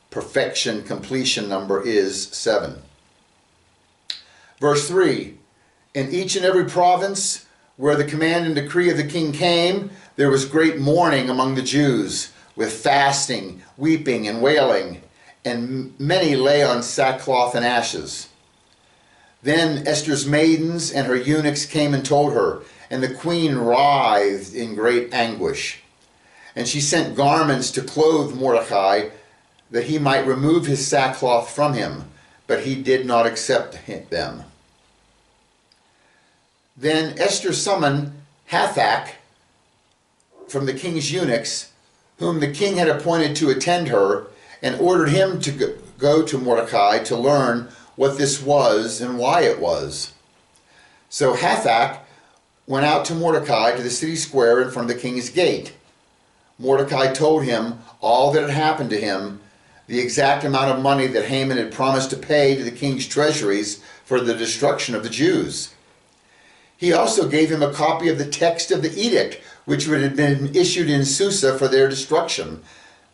perfection, completion number is 7. Verse 3, in each and every province where the command and decree of the king came, there was great mourning among the Jews, with fasting, weeping, and wailing, and many lay on sackcloth and ashes. Then Esther's maidens and her eunuchs came and told her, and the queen writhed in great anguish. And she sent garments to clothe Mordecai, that he might remove his sackcloth from him, but he did not accept them. Then Esther summoned Hathach from the king's eunuchs, whom the king had appointed to attend her, and ordered him to go to Mordecai to learn what this was and why it was. So Hathach went out to Mordecai to the city square in front of the king's gate. Mordecai told him all that had happened to him, the exact amount of money that Haman had promised to pay to the king's treasuries for the destruction of the Jews. He also gave him a copy of the text of the edict, which had been issued in Susa for their destruction,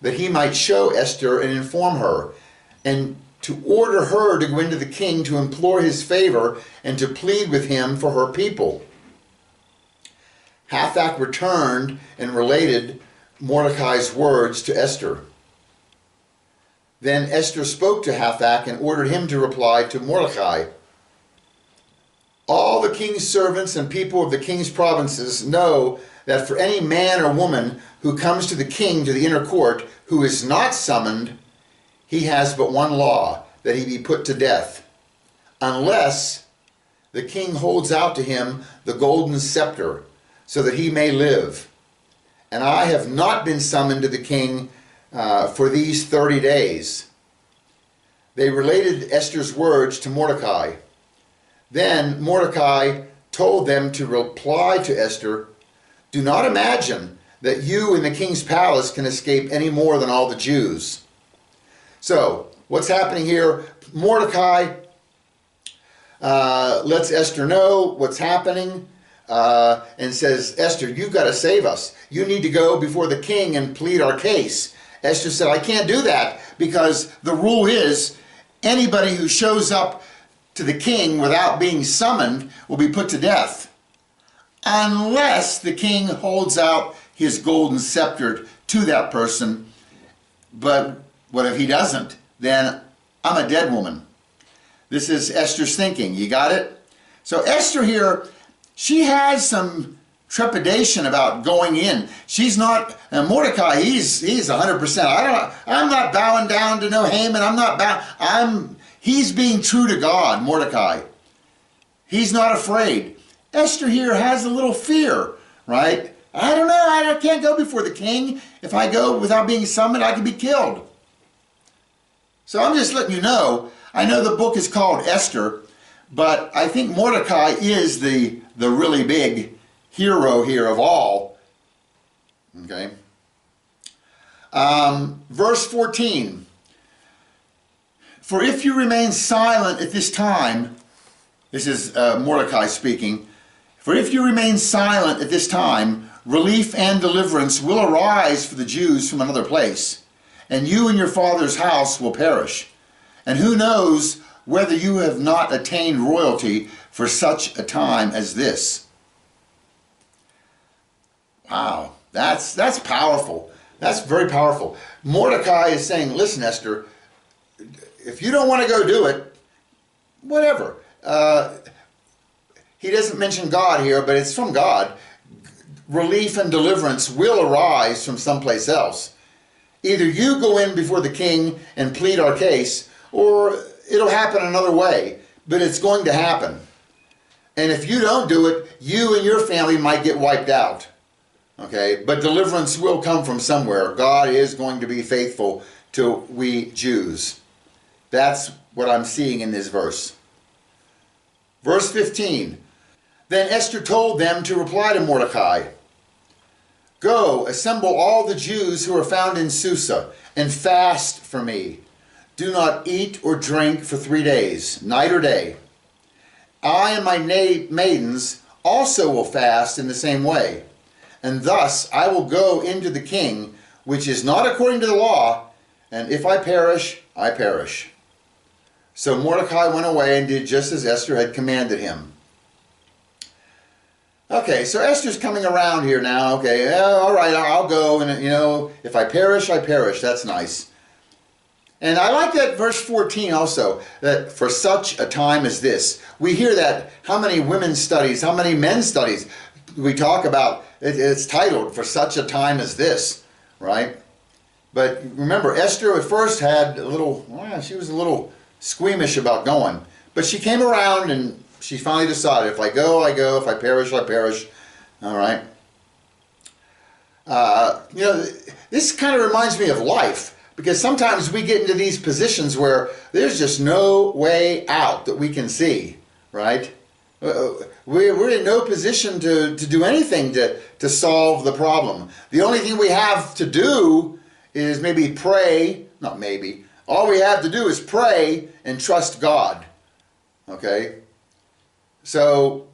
that he might show Esther and inform her, and to order her to go into the king to implore his favor and to plead with him for her people. Hathach returned and related Mordecai's words to Esther. Then Esther spoke to Hathach and ordered him to reply to Mordecai, all the king's servants and people of the king's provinces know that for any man or woman who comes to the king to the inner court who is not summoned, he has but one law, that he be put to death, unless the king holds out to him the golden scepter, so that he may live. And I have not been summoned to the king for these 30 days. They related Esther's words to Mordecai. Then Mordecai told them to reply to Esther, do not imagine that you in the king's palace can escape any more than all the Jews. So, what's happening here? Mordecai lets Esther know what's happening and says, Esther, you've got to save us. You need to go before the king and plead our case. Esther said, I can't do that, because the rule is anybody who shows up to the king without being summoned will be put to death, unless the king holds out his golden scepter to that person. But what if he doesn't? Then I'm a dead woman. This is Esther's thinking. You got it? So Esther here, she has some trepidation about going in. She's not, and Mordecai, he's 100%. I'm not bowing down to no Haman. I'm not bowing. He's being true to God, Mordecai. He's not afraid. Esther here has a little fear, right? I don't know. I can't go before the king. If I go without being summoned, I could be killed. So I'm just letting you know. I know the book is called Esther, but I think Mordecai is the really big hero here of all. Okay. Verse 14. For if you remain silent at this time, this is Mordecai speaking, for if you remain silent at this time, relief and deliverance will arise for the Jews from another place, and you and your father's house will perish. And who knows whether you have not attained royalty for such a time as this. Wow, that's powerful. That's very powerful. Mordecai is saying, listen, Esther, if you don't want to go do it, whatever. He doesn't mention God here, but it's from God. Relief and deliverance will arise from someplace else. Either you go in before the king and plead our case, or it'll happen another way, but it's going to happen. And if you don't do it, you and your family might get wiped out. Okay, but deliverance will come from somewhere. God is going to be faithful to we Jews. That's what I'm seeing in this verse. Verse 15. Then Esther told them to reply to Mordecai, go, assemble all the Jews who are found in Susa, and fast for me. Do not eat or drink for 3 days, night or day. I and my maidens also will fast in the same way. And thus I will go into the king, which is not according to the law, and if I perish, I perish." So Mordecai went away and did just as Esther had commanded him. Okay, so Esther's coming around here now. Okay, all right, I'll go, and if I perish, I perish. That's nice. And I like that verse 14 also, that for such a time as this. We hear that how many women's studies, how many men's studies we talk about. It's titled, "For Such a Time as This," right? But remember, Esther at first had she was a little squeamish about going. But she came around and she finally decided, if I go, I go. If I perish, I perish. All right. This kind of reminds me of life. Because sometimes we get into these positions where there's just no way out that we can see, right? We're in no position to do anything to solve the problem. The only thing we have to do is maybe pray, not maybe, all we have to do is pray and trust God, okay? So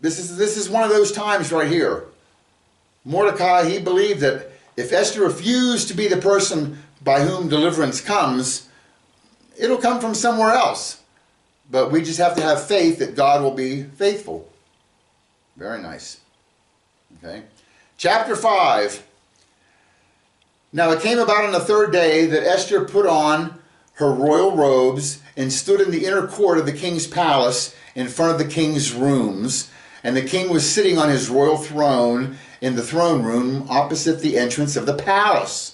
this is one of those times right here. Mordecai, he believed that if Esther refused to be the person by whom deliverance comes, it'll come from somewhere else. But we just have to have faith that God will be faithful. Very nice. Okay. Chapter 5. Now it came about on the 3rd day that Esther put on her royal robes and stood in the inner court of the king's palace in front of the king's rooms. And the king was sitting on his royal throne in the throne room opposite the entrance of the palace.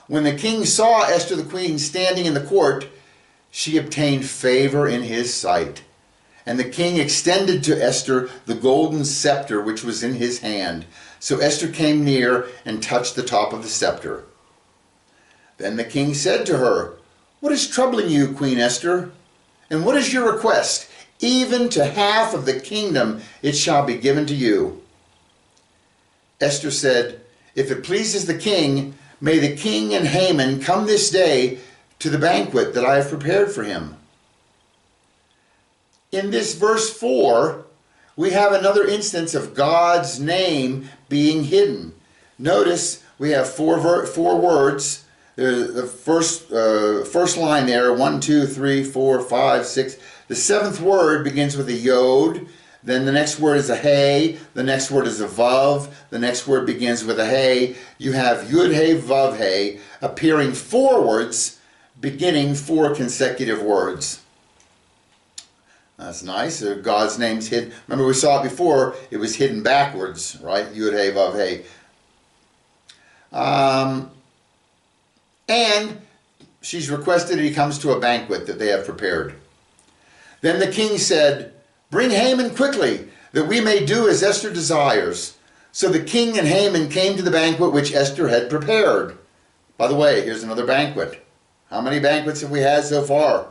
When the king saw Esther the queen standing in the court, she obtained favor in his sight. And the king extended to Esther the golden scepter which was in his hand. So Esther came near and touched the top of the scepter. Then the king said to her, "What is troubling you, Queen Esther? And what is your request? Even to half of the kingdom it shall be given to you." Esther said, "If it pleases the king, may the king and Haman come this day to the banquet that I have prepared for him." In this verse 4, we have another instance of God's name being hidden. Notice we have four words. The first line there, 1, 2, 3, 4, 5, 6. The 7th word begins with a yod. Then the next word is a hey, the next word is a vav, the next word begins with a hey. You have yud hey vav hey appearing forwards, beginning 4 consecutive words. That's nice. God's name's hidden. Remember we saw it before, it was hidden backwards, right? Yud hey vav hey. And she's requested that he comes to a banquet that they have prepared. Then the king said, "Bring Haman quickly, that we may do as Esther desires." So the king and Haman came to the banquet which Esther had prepared. By the way, here's another banquet. How many banquets have we had so far?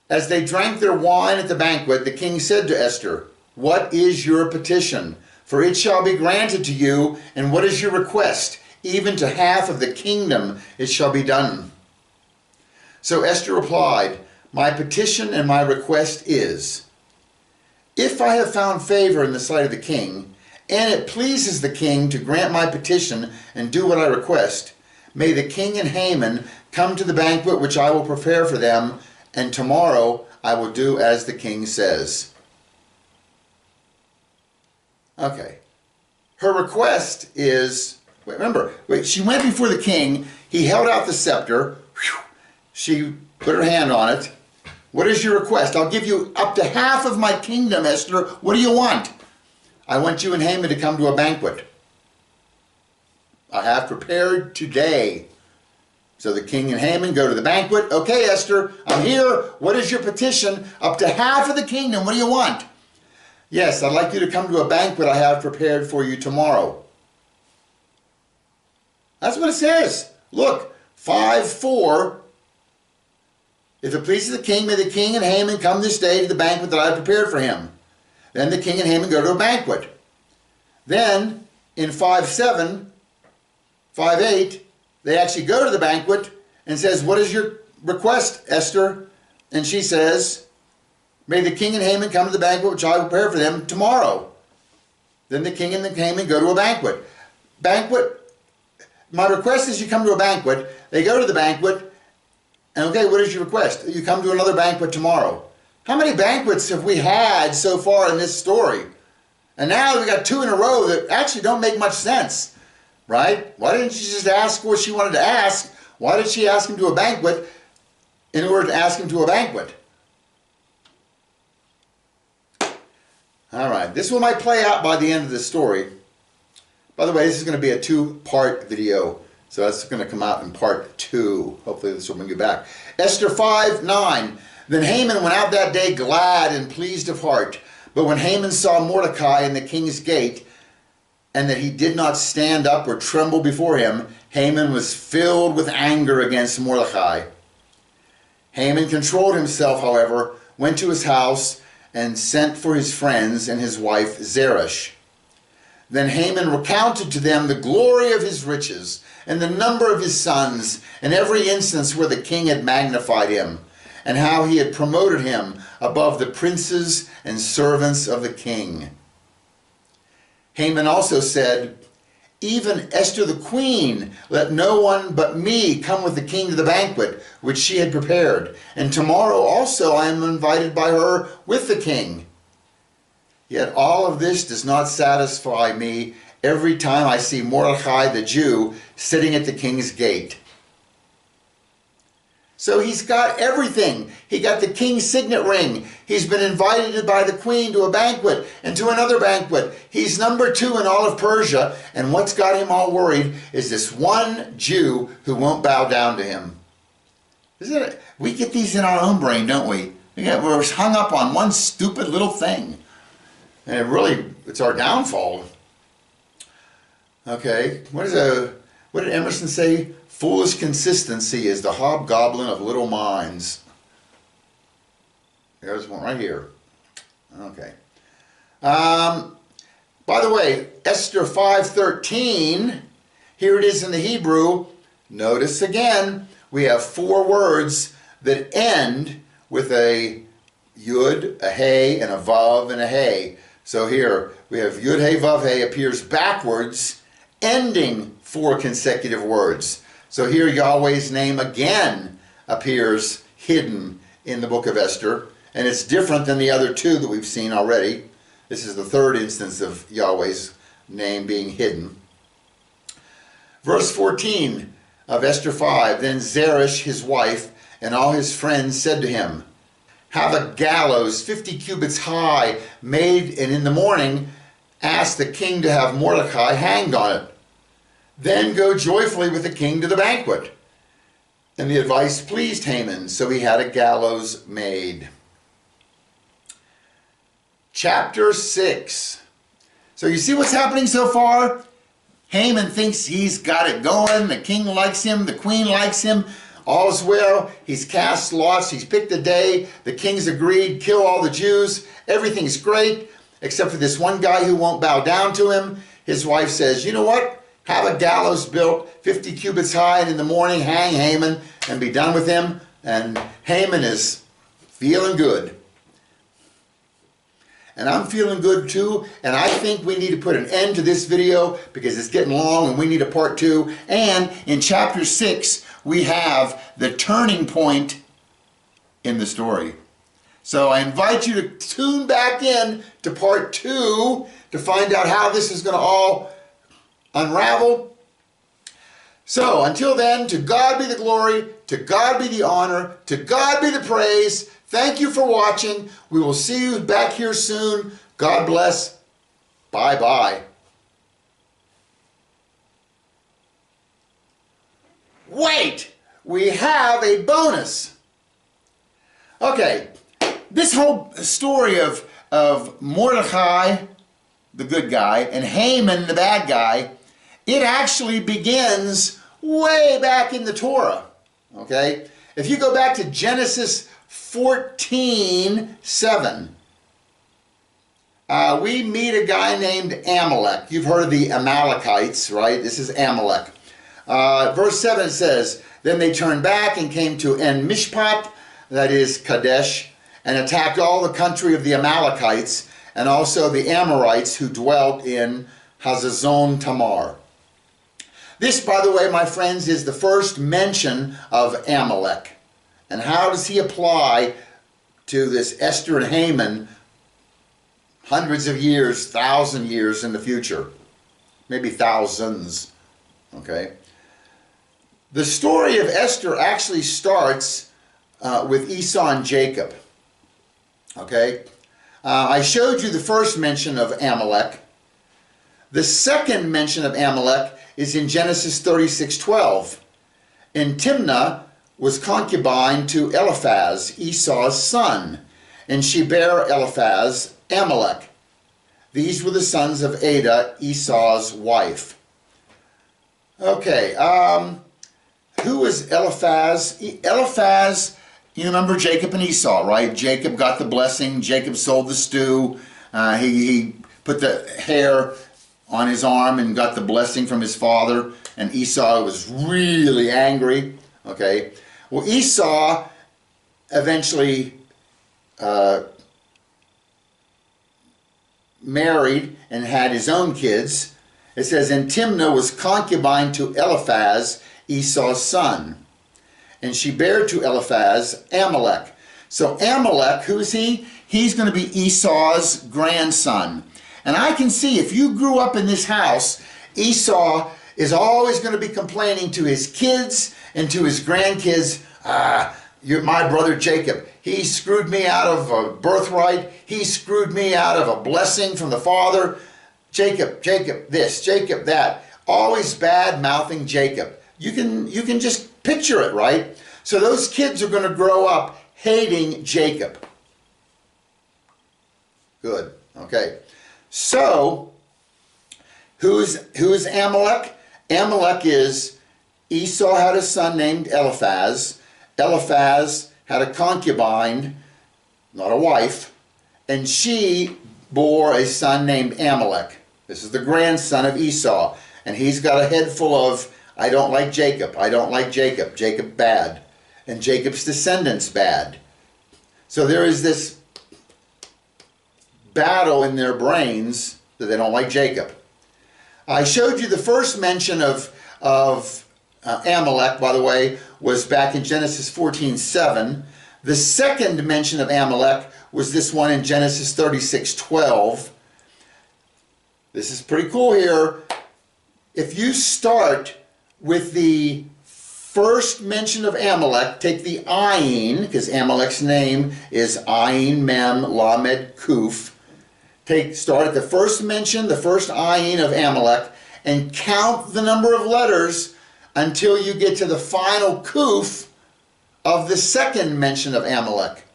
As they drank their wine at the banquet, the king said to Esther, "What is your petition? For it shall be granted to you. And what is your request? Even to half of the kingdom it shall be done." So Esther replied, "My petition and my request is, if I have found favor in the sight of the king, and it pleases the king to grant my petition and do what I request, may the king and Haman come to the banquet which I will prepare for them, and tomorrow I will do as the king says." Okay. Her request is, she went before the king, he held out the scepter, she put her hand on it. "What is your request?" "I'll give you up to half of my kingdom, Esther. What do you want?" "I want you and Haman to come to a banquet I have prepared today." So the king and Haman go to the banquet. "Okay, Esther, I'm here. What is your petition? Up to half of the kingdom. What do you want?" "Yes, I'd like you to come to a banquet I have prepared for you tomorrow." That's what it says. Look, 5:4. "If it pleases the king, may the king and Haman come this day to the banquet that I have prepared for him." Then the king and Haman go to a banquet. Then in 5:7, 5:8, they actually go to the banquet and says, what is your request, Esther? And she says, may the king and Haman come to the banquet which I will prepare for them tomorrow. Then the king and the Haman go to a banquet. My request is you come to a banquet. They go to the banquet, and okay, what is your request? You come to another banquet tomorrow. How many banquets have we had so far in this story? And now we got 2 in a row that actually don't make much sense, right? Why didn't she just ask what she wanted to ask? Why did she ask him to a banquet in order to ask him to a banquet? All right, this one might play out by the end of the story. By the way, this is going to be a 2-part video, so that's going to come out in part 2. Hopefully this will bring you back. Esther 5:9. Then Haman went out that day glad and pleased of heart. But when Haman saw Mordecai in the king's gate, and that he did not stand up or tremble before him, Haman was filled with anger against Mordecai. Haman controlled himself, however, went to his house, and sent for his friends and his wife Zeresh. Then Haman recounted to them the glory of his riches, and the number of his sons, and every instance where the king had magnified him, and how he had promoted him above the princes and servants of the king. Haman also said, even Esther the queen, let no one but me come with the king to the banquet which she had prepared, and tomorrow also I am invited by her with the king. Yet all of this does not satisfy me every time I see Mordecai the Jew sitting at the king's gate. So he's got everything. He got the king's signet ring. He's been invited by the queen to a banquet and to another banquet. He's number 2 in all of Persia. And what's got him all worried is this one Jew who won't bow down to him. Isn't it? We get these in our own brain, don't we? We're hung up on one stupid little thing. And it's our downfall. Okay, what did Emerson say? Foolish consistency is the hobgoblin of little minds. There's one right here. Okay. By the way, Esther 5:13, here it is in the Hebrew. Notice again, we have 4 words that end with a yud, a hey, and a vav, and a hey. So here we have yud, hey, vav, hey appears backwards, ending 4 consecutive words. So here Yahweh's name again appears hidden in the book of Esther, and it's different than the other 2 that we've seen already. This is the 3rd instance of Yahweh's name being hidden. Verse 14 of Esther 5, then Zeresh, his wife, and all his friends said to him, have a gallows 50 cubits high made, and in the morning ask the king to have Mordecai hanged on it. Then go joyfully with the king to the banquet. And the advice pleased Haman, so he had a gallows made. Chapter 6. So you see what's happening so far? Haman thinks he's got it going. The king likes him. The queen likes him. All's well. He's cast lots. He's picked a day. The king's agreed. Kill all the Jews. Everything's great, except for this one guy who won't bow down to him. His wife says, you know what? Have a gallows built 50 cubits high, and in the morning hang Haman and be done with him. And Haman is feeling good. And I'm feeling good too. And I think we need to put an end to this video because it's getting long and we need a part 2. And in chapter 6, we have the turning point in the story. So I invite you to tune back in to part 2 to find out how this is going to all unravel. So until then, to God be the glory, to God be the honor, to God be the praise. Thank you for watching. We will see you back here soon. God bless. Bye-bye. Wait! We have a bonus. Okay, this whole story of Mordecai, the good guy, and Haman, the bad guy, it actually begins way back in the Torah. Okay? If you go back to Genesis 14:7, we meet a guy named Amalek. You've heard of the Amalekites, right? This is Amalek. Verse 7 says, then they turned back and came to En Mishpat, that is Kadesh, and attacked all the country of the Amalekites and also the Amorites who dwelt in Hazazon Tamar. This, by the way, my friends, is the first mention of Amalek. And how does he apply to this Esther and Haman hundreds of years, 1,000 years in the future? Maybe thousands, okay? The story of Esther actually starts with Esau and Jacob, okay? I showed you the first mention of Amalek. The second mention of Amalek is in Genesis 36:12. And Timnah was concubine to Eliphaz, Esau's son, and she bare Eliphaz Amalek. These were the sons of Adah, Esau's wife. Okay, who was Eliphaz? Eliphaz, you remember Jacob and Esau, right? Jacob got the blessing. Jacob sold the stew. He put the hair on his arm and got the blessing from his father. And Esau was really angry. Okay. Well, Esau eventually married and had his own kids. It says, and Timnah was concubine to Eliphaz, Esau's son. And she bare to Eliphaz Amalek. So Amalek, who's he? He's going to be Esau's grandson. And I can see if you grew up in this house, Esau is always going to be complaining to his kids and to his grandkids, you're my brother Jacob. He screwed me out of a birthright. He screwed me out of a blessing from the father. Jacob, Jacob this, Jacob that. Always bad-mouthing Jacob. You can just picture it, right? So those kids are going to grow up hating Jacob. Good. Okay. So, who's Amalek? Amalek is Esau had a son named Eliphaz. Eliphaz had a concubine, not a wife, and she bore a son named Amalek. This is the grandson of Esau, and he's got a head full of, I don't like Jacob, I don't like Jacob, Jacob bad, and Jacob's descendants bad. So there is this battle in their brains that they don't like Jacob. I showed you the first mention of Amalek, by the way, was back in Genesis 14:7. The second mention of Amalek was this one in Genesis 36:12. This is pretty cool here. If you start with the first mention of Amalek, take the Ayin, because Amalek's name is Ayin Mem Lamed Kuf. Start at the first mention, the first Ayin of Amalek, and count the number of letters until you get to the final Kuf of the second mention of Amalek.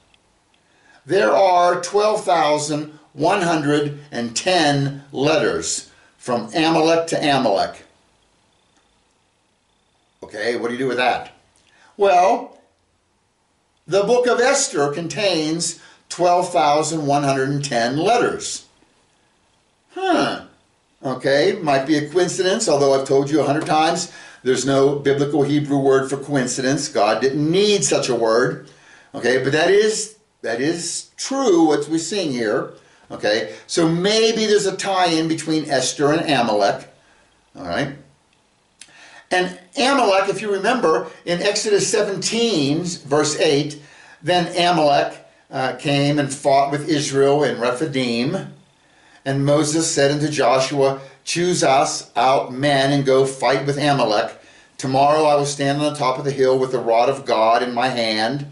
There are 12,110 letters from Amalek to Amalek. Okay, what do you do with that? Well, the book of Esther contains 12,110 letters. Okay, might be a coincidence, although I've told you 100 times there's no biblical Hebrew word for coincidence. God didn't need such a word. Okay, but that is true what we're seeing here. Okay, so maybe there's a tie-in between Esther and Amalek. All right. And Amalek, if you remember, in Exodus 17, verse 8, then Amalek came and fought with Israel in Rephidim. And Moses said unto Joshua, choose us out men and go fight with Amalek. Tomorrow I will stand on the top of the hill with the rod of God in my hand.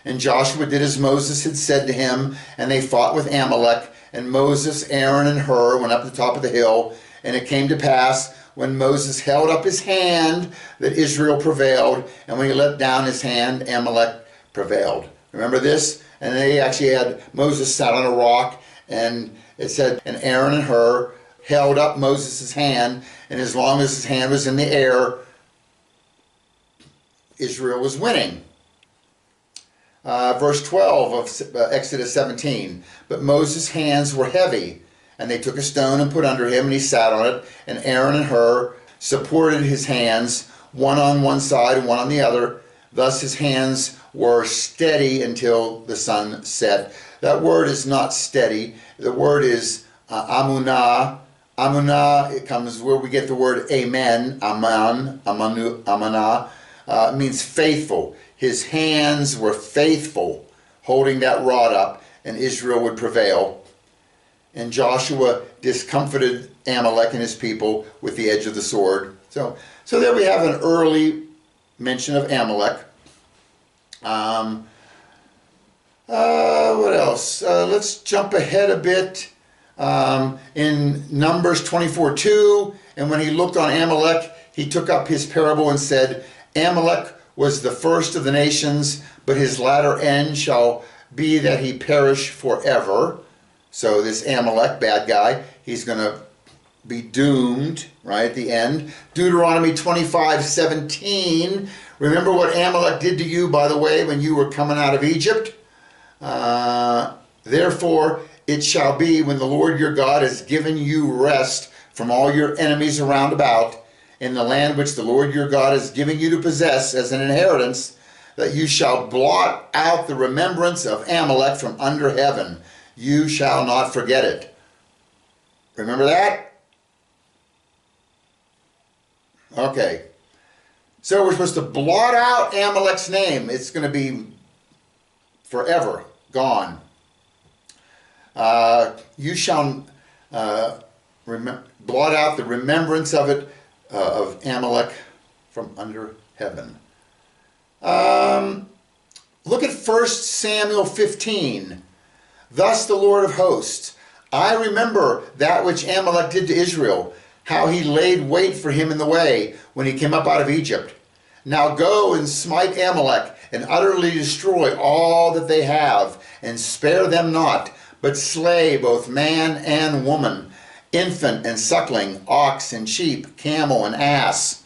And Joshua did as Moses had said to him, and they fought with Amalek. And Moses, Aaron, and Hur went up to the top of the hill. And it came to pass, when Moses held up his hand, that Israel prevailed. And when he let down his hand, Amalek prevailed. Remember this? And they actually had, Moses sat on a rock, and it said, and Aaron and Hur held up Moses' hand, and as long as his hand was in the air, Israel was winning. Verse 12 of Exodus 17, but Moses' hands were heavy, and they took a stone and put under him, and he sat on it, and Aaron and Hur supported his hands, one on one side and one on the other. Thus his hands were steady until the sun set. That word is not steady. The word is amunah. Amunah, it comes where we get the word amen. Aman, amanah, means faithful. His hands were faithful, holding that rod up, and Israel would prevail. And Joshua discomfited Amalek and his people with the edge of the sword. So there we have an early mention of Amalek. What else? Let's jump ahead a bit. In Numbers 24:2, and when he looked on Amalek, he took up his parable and said, Amalek was the first of the nations, but his latter end shall be that he perish forever. So this Amalek, bad guy, he's going to be doomed, right, at the end. Deuteronomy 25:17. Remember what Amalek did to you, by the way, when you were coming out of Egypt? Therefore, it shall be when the Lord your God has given you rest from all your enemies around about in the land which the Lord your God is giving you to possess as an inheritance, that you shall blot out the remembrance of Amalek from under heaven. You shall not forget it. Remember that? Okay. So we're supposed to blot out Amalek's name. It's going to be forever gone. You shall blot out the remembrance of it, of Amalek from under heaven. Look at 1 Samuel 15. Thus the Lord of hosts, I remember that which Amalek did to Israel, how he laid wait for him in the way when he came up out of Egypt. Now go and smite Amalek and utterly destroy all that they have, and spare them not, but slay both man and woman, infant and suckling, ox and sheep, camel and ass.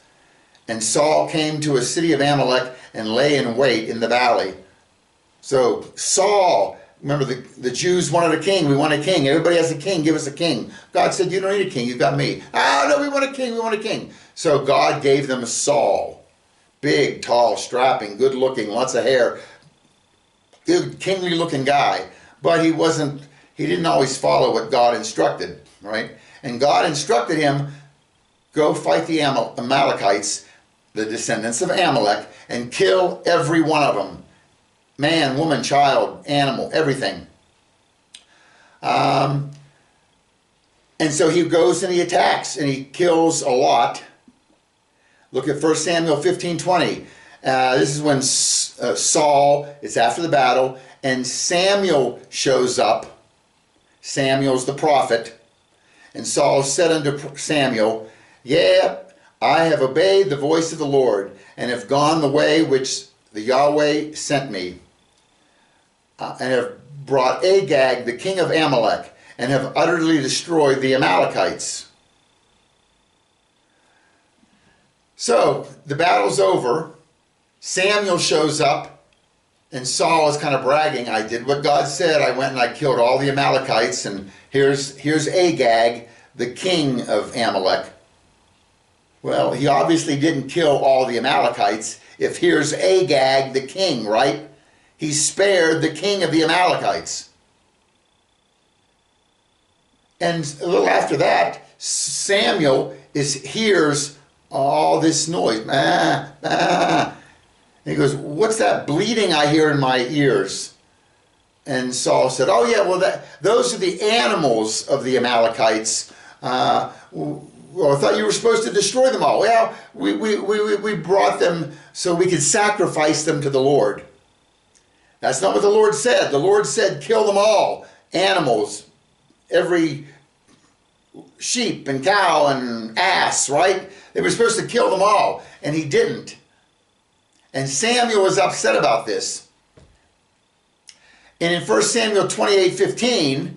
And Saul came to a city of Amalek and lay in wait in the valley. So Saul, remember the Jews wanted a king. We want a king. Everybody has a king. Give us a king. God said, you don't need a king. You've got me. Oh, no, we want a king. We want a king. So God gave them Saul. Big, tall, strapping, good looking, lots of hair. Good, kingly looking guy. But he didn't always follow what God instructed, right? And God instructed him, go fight the Amalekites, the descendants of Amalek, and kill every one of them. Man, woman, child, animal, everything. And so he goes and he attacks and he kills a lot. Look at 1 Samuel 15:20. This is when Saul, it's after the battle, and Samuel shows up. Samuel's the prophet. And Saul said unto Samuel, yeah, I have obeyed the voice of the Lord, and have gone the way which the Yahweh sent me, and have brought Agag, the king of Amalek, and have utterly destroyed the Amalekites. So the battle's over. Samuel shows up, and Saul is kind of bragging, I did what God said. I went and I killed all the Amalekites, and here's Agag, the king of Amalek. Well, he obviously didn't kill all the Amalekites. If here's Agag, the king, right? He spared the king of the Amalekites. And a little after that, Samuel hears all this noise. Ah, ah. And he goes, what's that bleating I hear in my ears? And Saul said, oh yeah, well those are the animals of the Amalekites. Well, I thought you were supposed to destroy them all. Well, we brought them so we could sacrifice them to the Lord. That's not what the Lord said. The Lord said, kill them all. Animals, every sheep and cow and ass, right? They were supposed to kill them all, and he didn't. And Samuel was upset about this. And in 1 Samuel 28:15,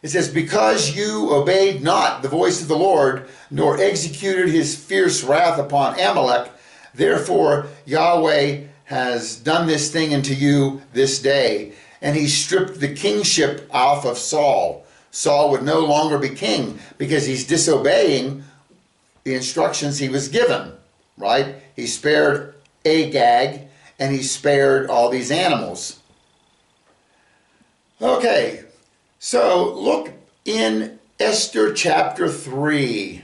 it says, because you obeyed not the voice of the Lord, nor executed his fierce wrath upon Amalek, therefore Yahweh has done this thing unto you this day. And he stripped the kingship off of Saul. Saul would no longer be king because he's disobeying the instructions he was given, right? he spared Agag, and he spared all these animals. Okay, so look in Esther chapter 3,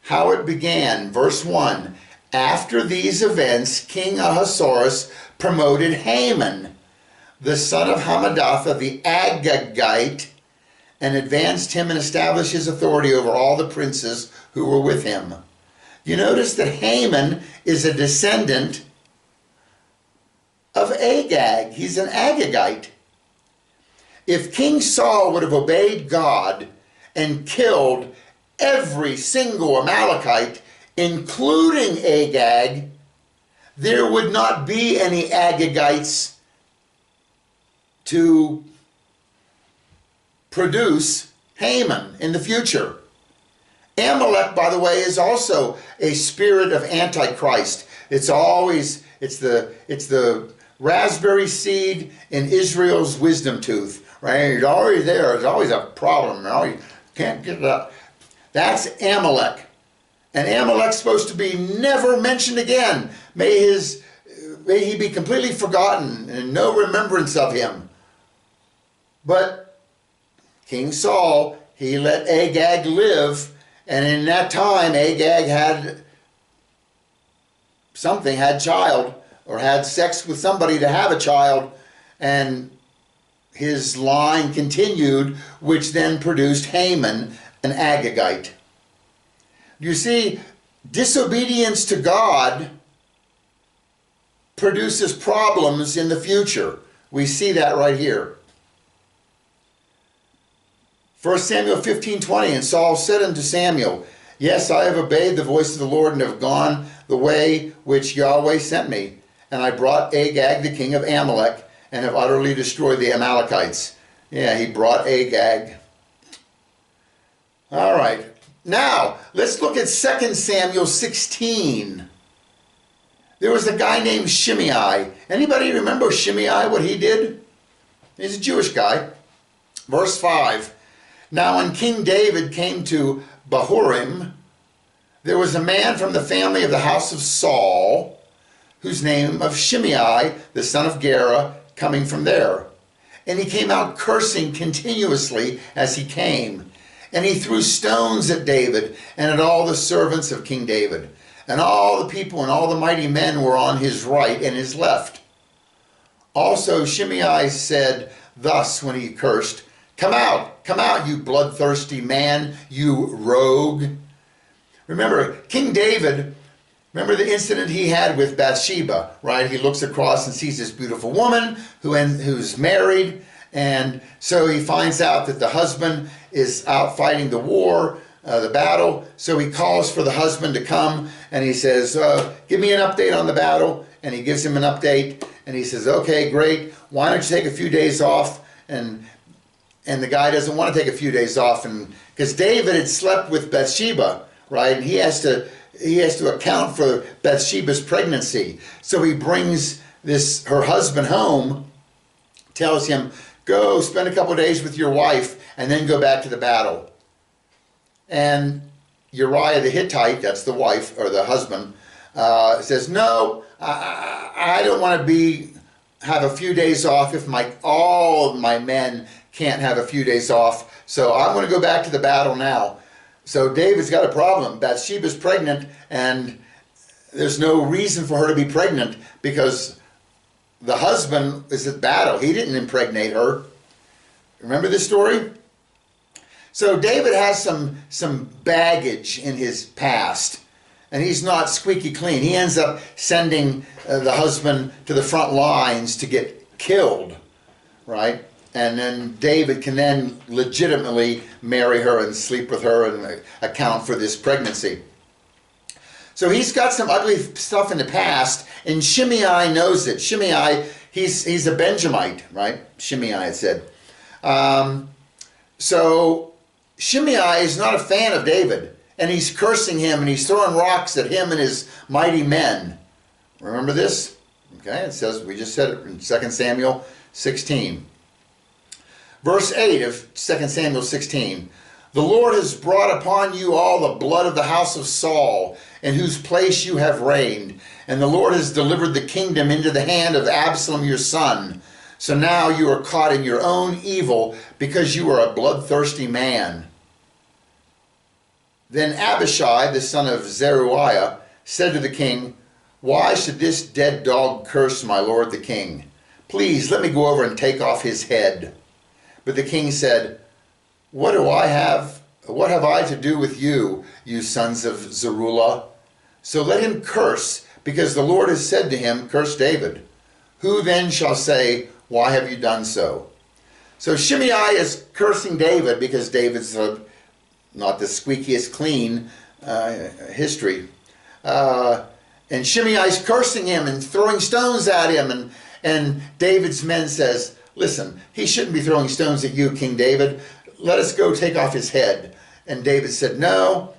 how it began. Verse 1, after these events, King Ahasuerus promoted Haman, the son of Hammedatha the Agagite, and advanced him and established his authority over all the princes who were with him. You notice that Haman is a descendant of Agag. He's an Agagite. If King Saul would have obeyed God and killed every single Amalekite, including Agag, there would not be any Agagites to produce Haman in the future. Amalek, by the way, is also a spirit of Antichrist. It's the raspberry seed in Israel's wisdom tooth, right? It's always there. There's always a problem. You can't get it up. That's Amalek. And Amalek's supposed to be never mentioned again. May he be completely forgotten and no remembrance of him. But King Saul, he let Agag live, and in that time Agag had child, or had sex with somebody to have a child, and his line continued, which then produced Haman, an Agagite. You see, disobedience to God produces problems in the future. We see that right here. 1 Samuel 15:20, and Saul said unto Samuel, yes, I have obeyed the voice of the Lord, and have gone the way which Yahweh sent me. And I brought Agag, the king of Amalek, and have utterly destroyed the Amalekites. Yeah, he brought Agag. All right. Now, let's look at 2 Samuel 16. There was a guy named Shimei. Anybody remember Shimei, what he did? He's a Jewish guy. Verse 5. Now when King David came to Bahurim, there was a man from the family of the house of Saul, whose name of Shimei, the son of Gera, coming from there. And he came out cursing continuously as he came. And he threw stones at David and at all the servants of King David. And all the people and all the mighty men were on his right and his left. Also Shimei said thus when he cursed, come out, you bloodthirsty man, you rogue. Remember, King David, remember the incident he had with Bathsheba, right? He looks across and sees this beautiful woman who's married, and so he finds out that the husband is out fighting the war, the battle, so he calls for the husband to come, and he says, give me an update on the battle, and he gives him an update, and he says, okay, great, why don't you take a few days off, and the guy doesn't want to take a few days off, and because David had slept with Bathsheba, right? And he has to account for Bathsheba's pregnancy. So he brings her husband home, tells him, go spend a couple of days with your wife, and then go back to the battle. And Uriah the Hittite, that's the wife or the husband, says, no, I don't want to have a few days off if all of my men can't have a few days off, so I'm going to go back to the battle now. So David's got a problem. Bathsheba's pregnant, and there's no reason for her to be pregnant because the husband is at battle. He didn't impregnate her. Remember this story? So David has some baggage in his past, and he's not squeaky clean. He ends up sending the husband to the front lines to get killed, right? And then David can then legitimately marry her and sleep with her and account for this pregnancy. So he's got some ugly stuff in the past, and Shimei knows it. Shimei, he's a Benjamite, right? Shimei, it said. So Shimei is not a fan of David, and he's cursing him, and he's throwing rocks at him and his mighty men. Remember this? Okay, it says, we just said it in 2 Samuel 16. Verse 8 of 2 Samuel 16. The Lord has brought upon you all the blood of the house of Saul, in whose place you have reigned. And the Lord has delivered the kingdom into the hand of Absalom your son. So now you are caught in your own evil, because you are a bloodthirsty man. Then Abishai, the son of Zeruiah, said to the king, why should this dead dog curse my lord the king? Please let me go over and take off his head. But the king said, What have I to do with you, you sons of Zeruiah? So let him curse, because the Lord has said to him, curse David. Who then shall say, why have you done so? So Shimei is cursing David because David's not the squeakiest clean history. And Shimei's cursing him and throwing stones at him. And David's men says, listen, he shouldn't be throwing stones at you, King David. Let us go take off his head. And David said, no,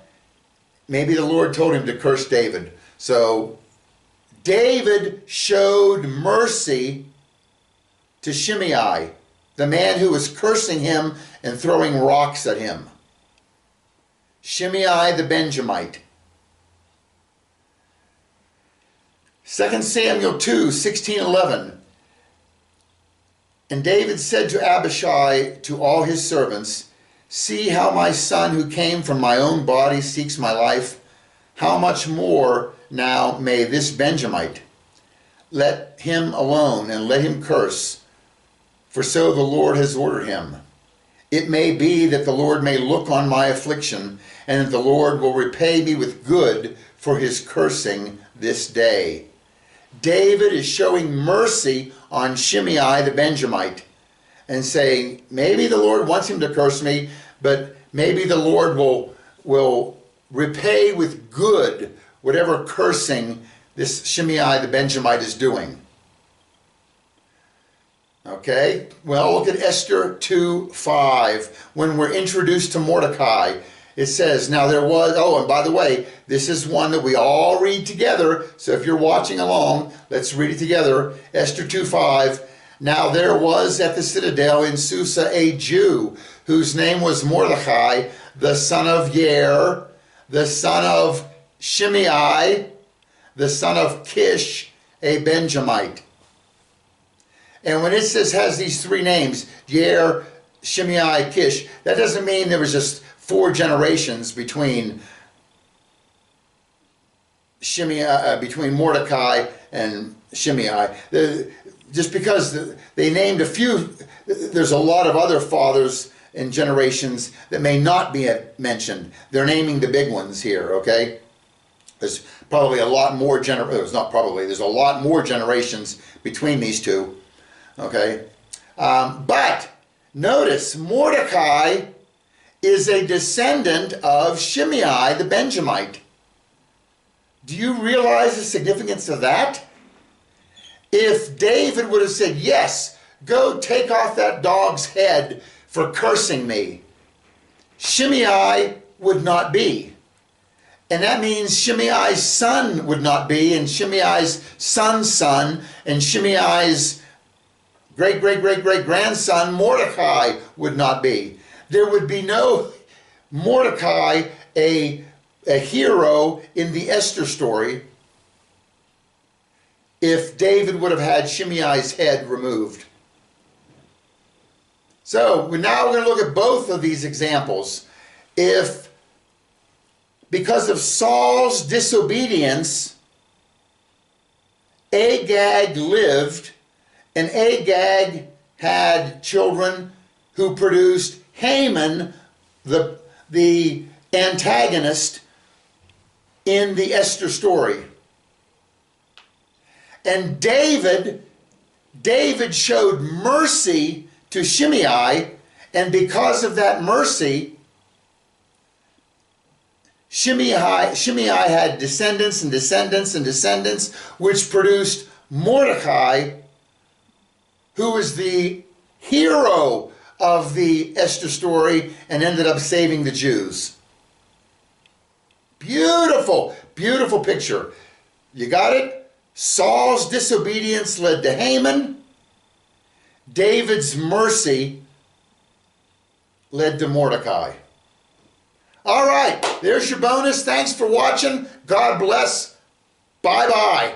maybe the Lord told him to curse David. So David showed mercy to Shimei, the man who was cursing him and throwing rocks at him. Shimei the Benjamite. 2 Samuel 2, 16, 11. And David said to Abishai, to all his servants, see how my son who came from my own body seeks my life. How much more now may this Benjamite? Let him alone and let him curse, for so the Lord has ordered him. It may be that the Lord may look on my affliction, and that the Lord will repay me with good for his cursing this day. David is showing mercy on Shimei the Benjamite and saying, maybe the Lord wants him to curse me, but maybe the Lord will repay with good whatever cursing this Shimei the Benjamite is doing. Okay, well, look at Esther 2:5. When we're introduced to Mordecai, it says, now there was, oh, and by the way, this is one that we all read together. So if you're watching along, let's read it together. Esther 2:5. Now there was at the citadel in Susa a Jew whose name was Mordecai, the son of Yair, the son of Shimei, the son of Kish, a Benjamite. And when it says has these three names, Yair, Shimei, Kish, that doesn't mean there was just 4 generations between between Mordecai and Shimei. Just because they named a few, there's a lot of other fathers and generations that may not be mentioned. They're naming the big ones here, okay? There's probably a lot more there's a lot more generations between these two, okay? But notice Mordecai is a descendant of Shimei the Benjamite. Do you realize the significance of that? If David would have said, yes, go take off that dog's head for cursing me, Shimei would not be. And that means Shimei's son would not be, and Shimei's son's son, and Shimei's great-great-great-great-grandson, Mordecai, would not be. There would be no Mordecai, a hero in the Esther story, if David would have had Shimei's head removed. So now we're going to look at both of these examples. If, because of Saul's disobedience, Agag lived, and Agag had children who produced Haman, the antagonist in the Esther story. And David showed mercy to Shimei, and because of that mercy, Shimei had descendants and descendants and descendants, which produced Mordecai, who was the hero of the Esther story and ended up saving the Jews. Beautiful, beautiful picture. You got it? Saul's disobedience led to Haman. David's mercy led to Mordecai. All right, there's your bonus. Thanks for watching. God bless. Bye-bye.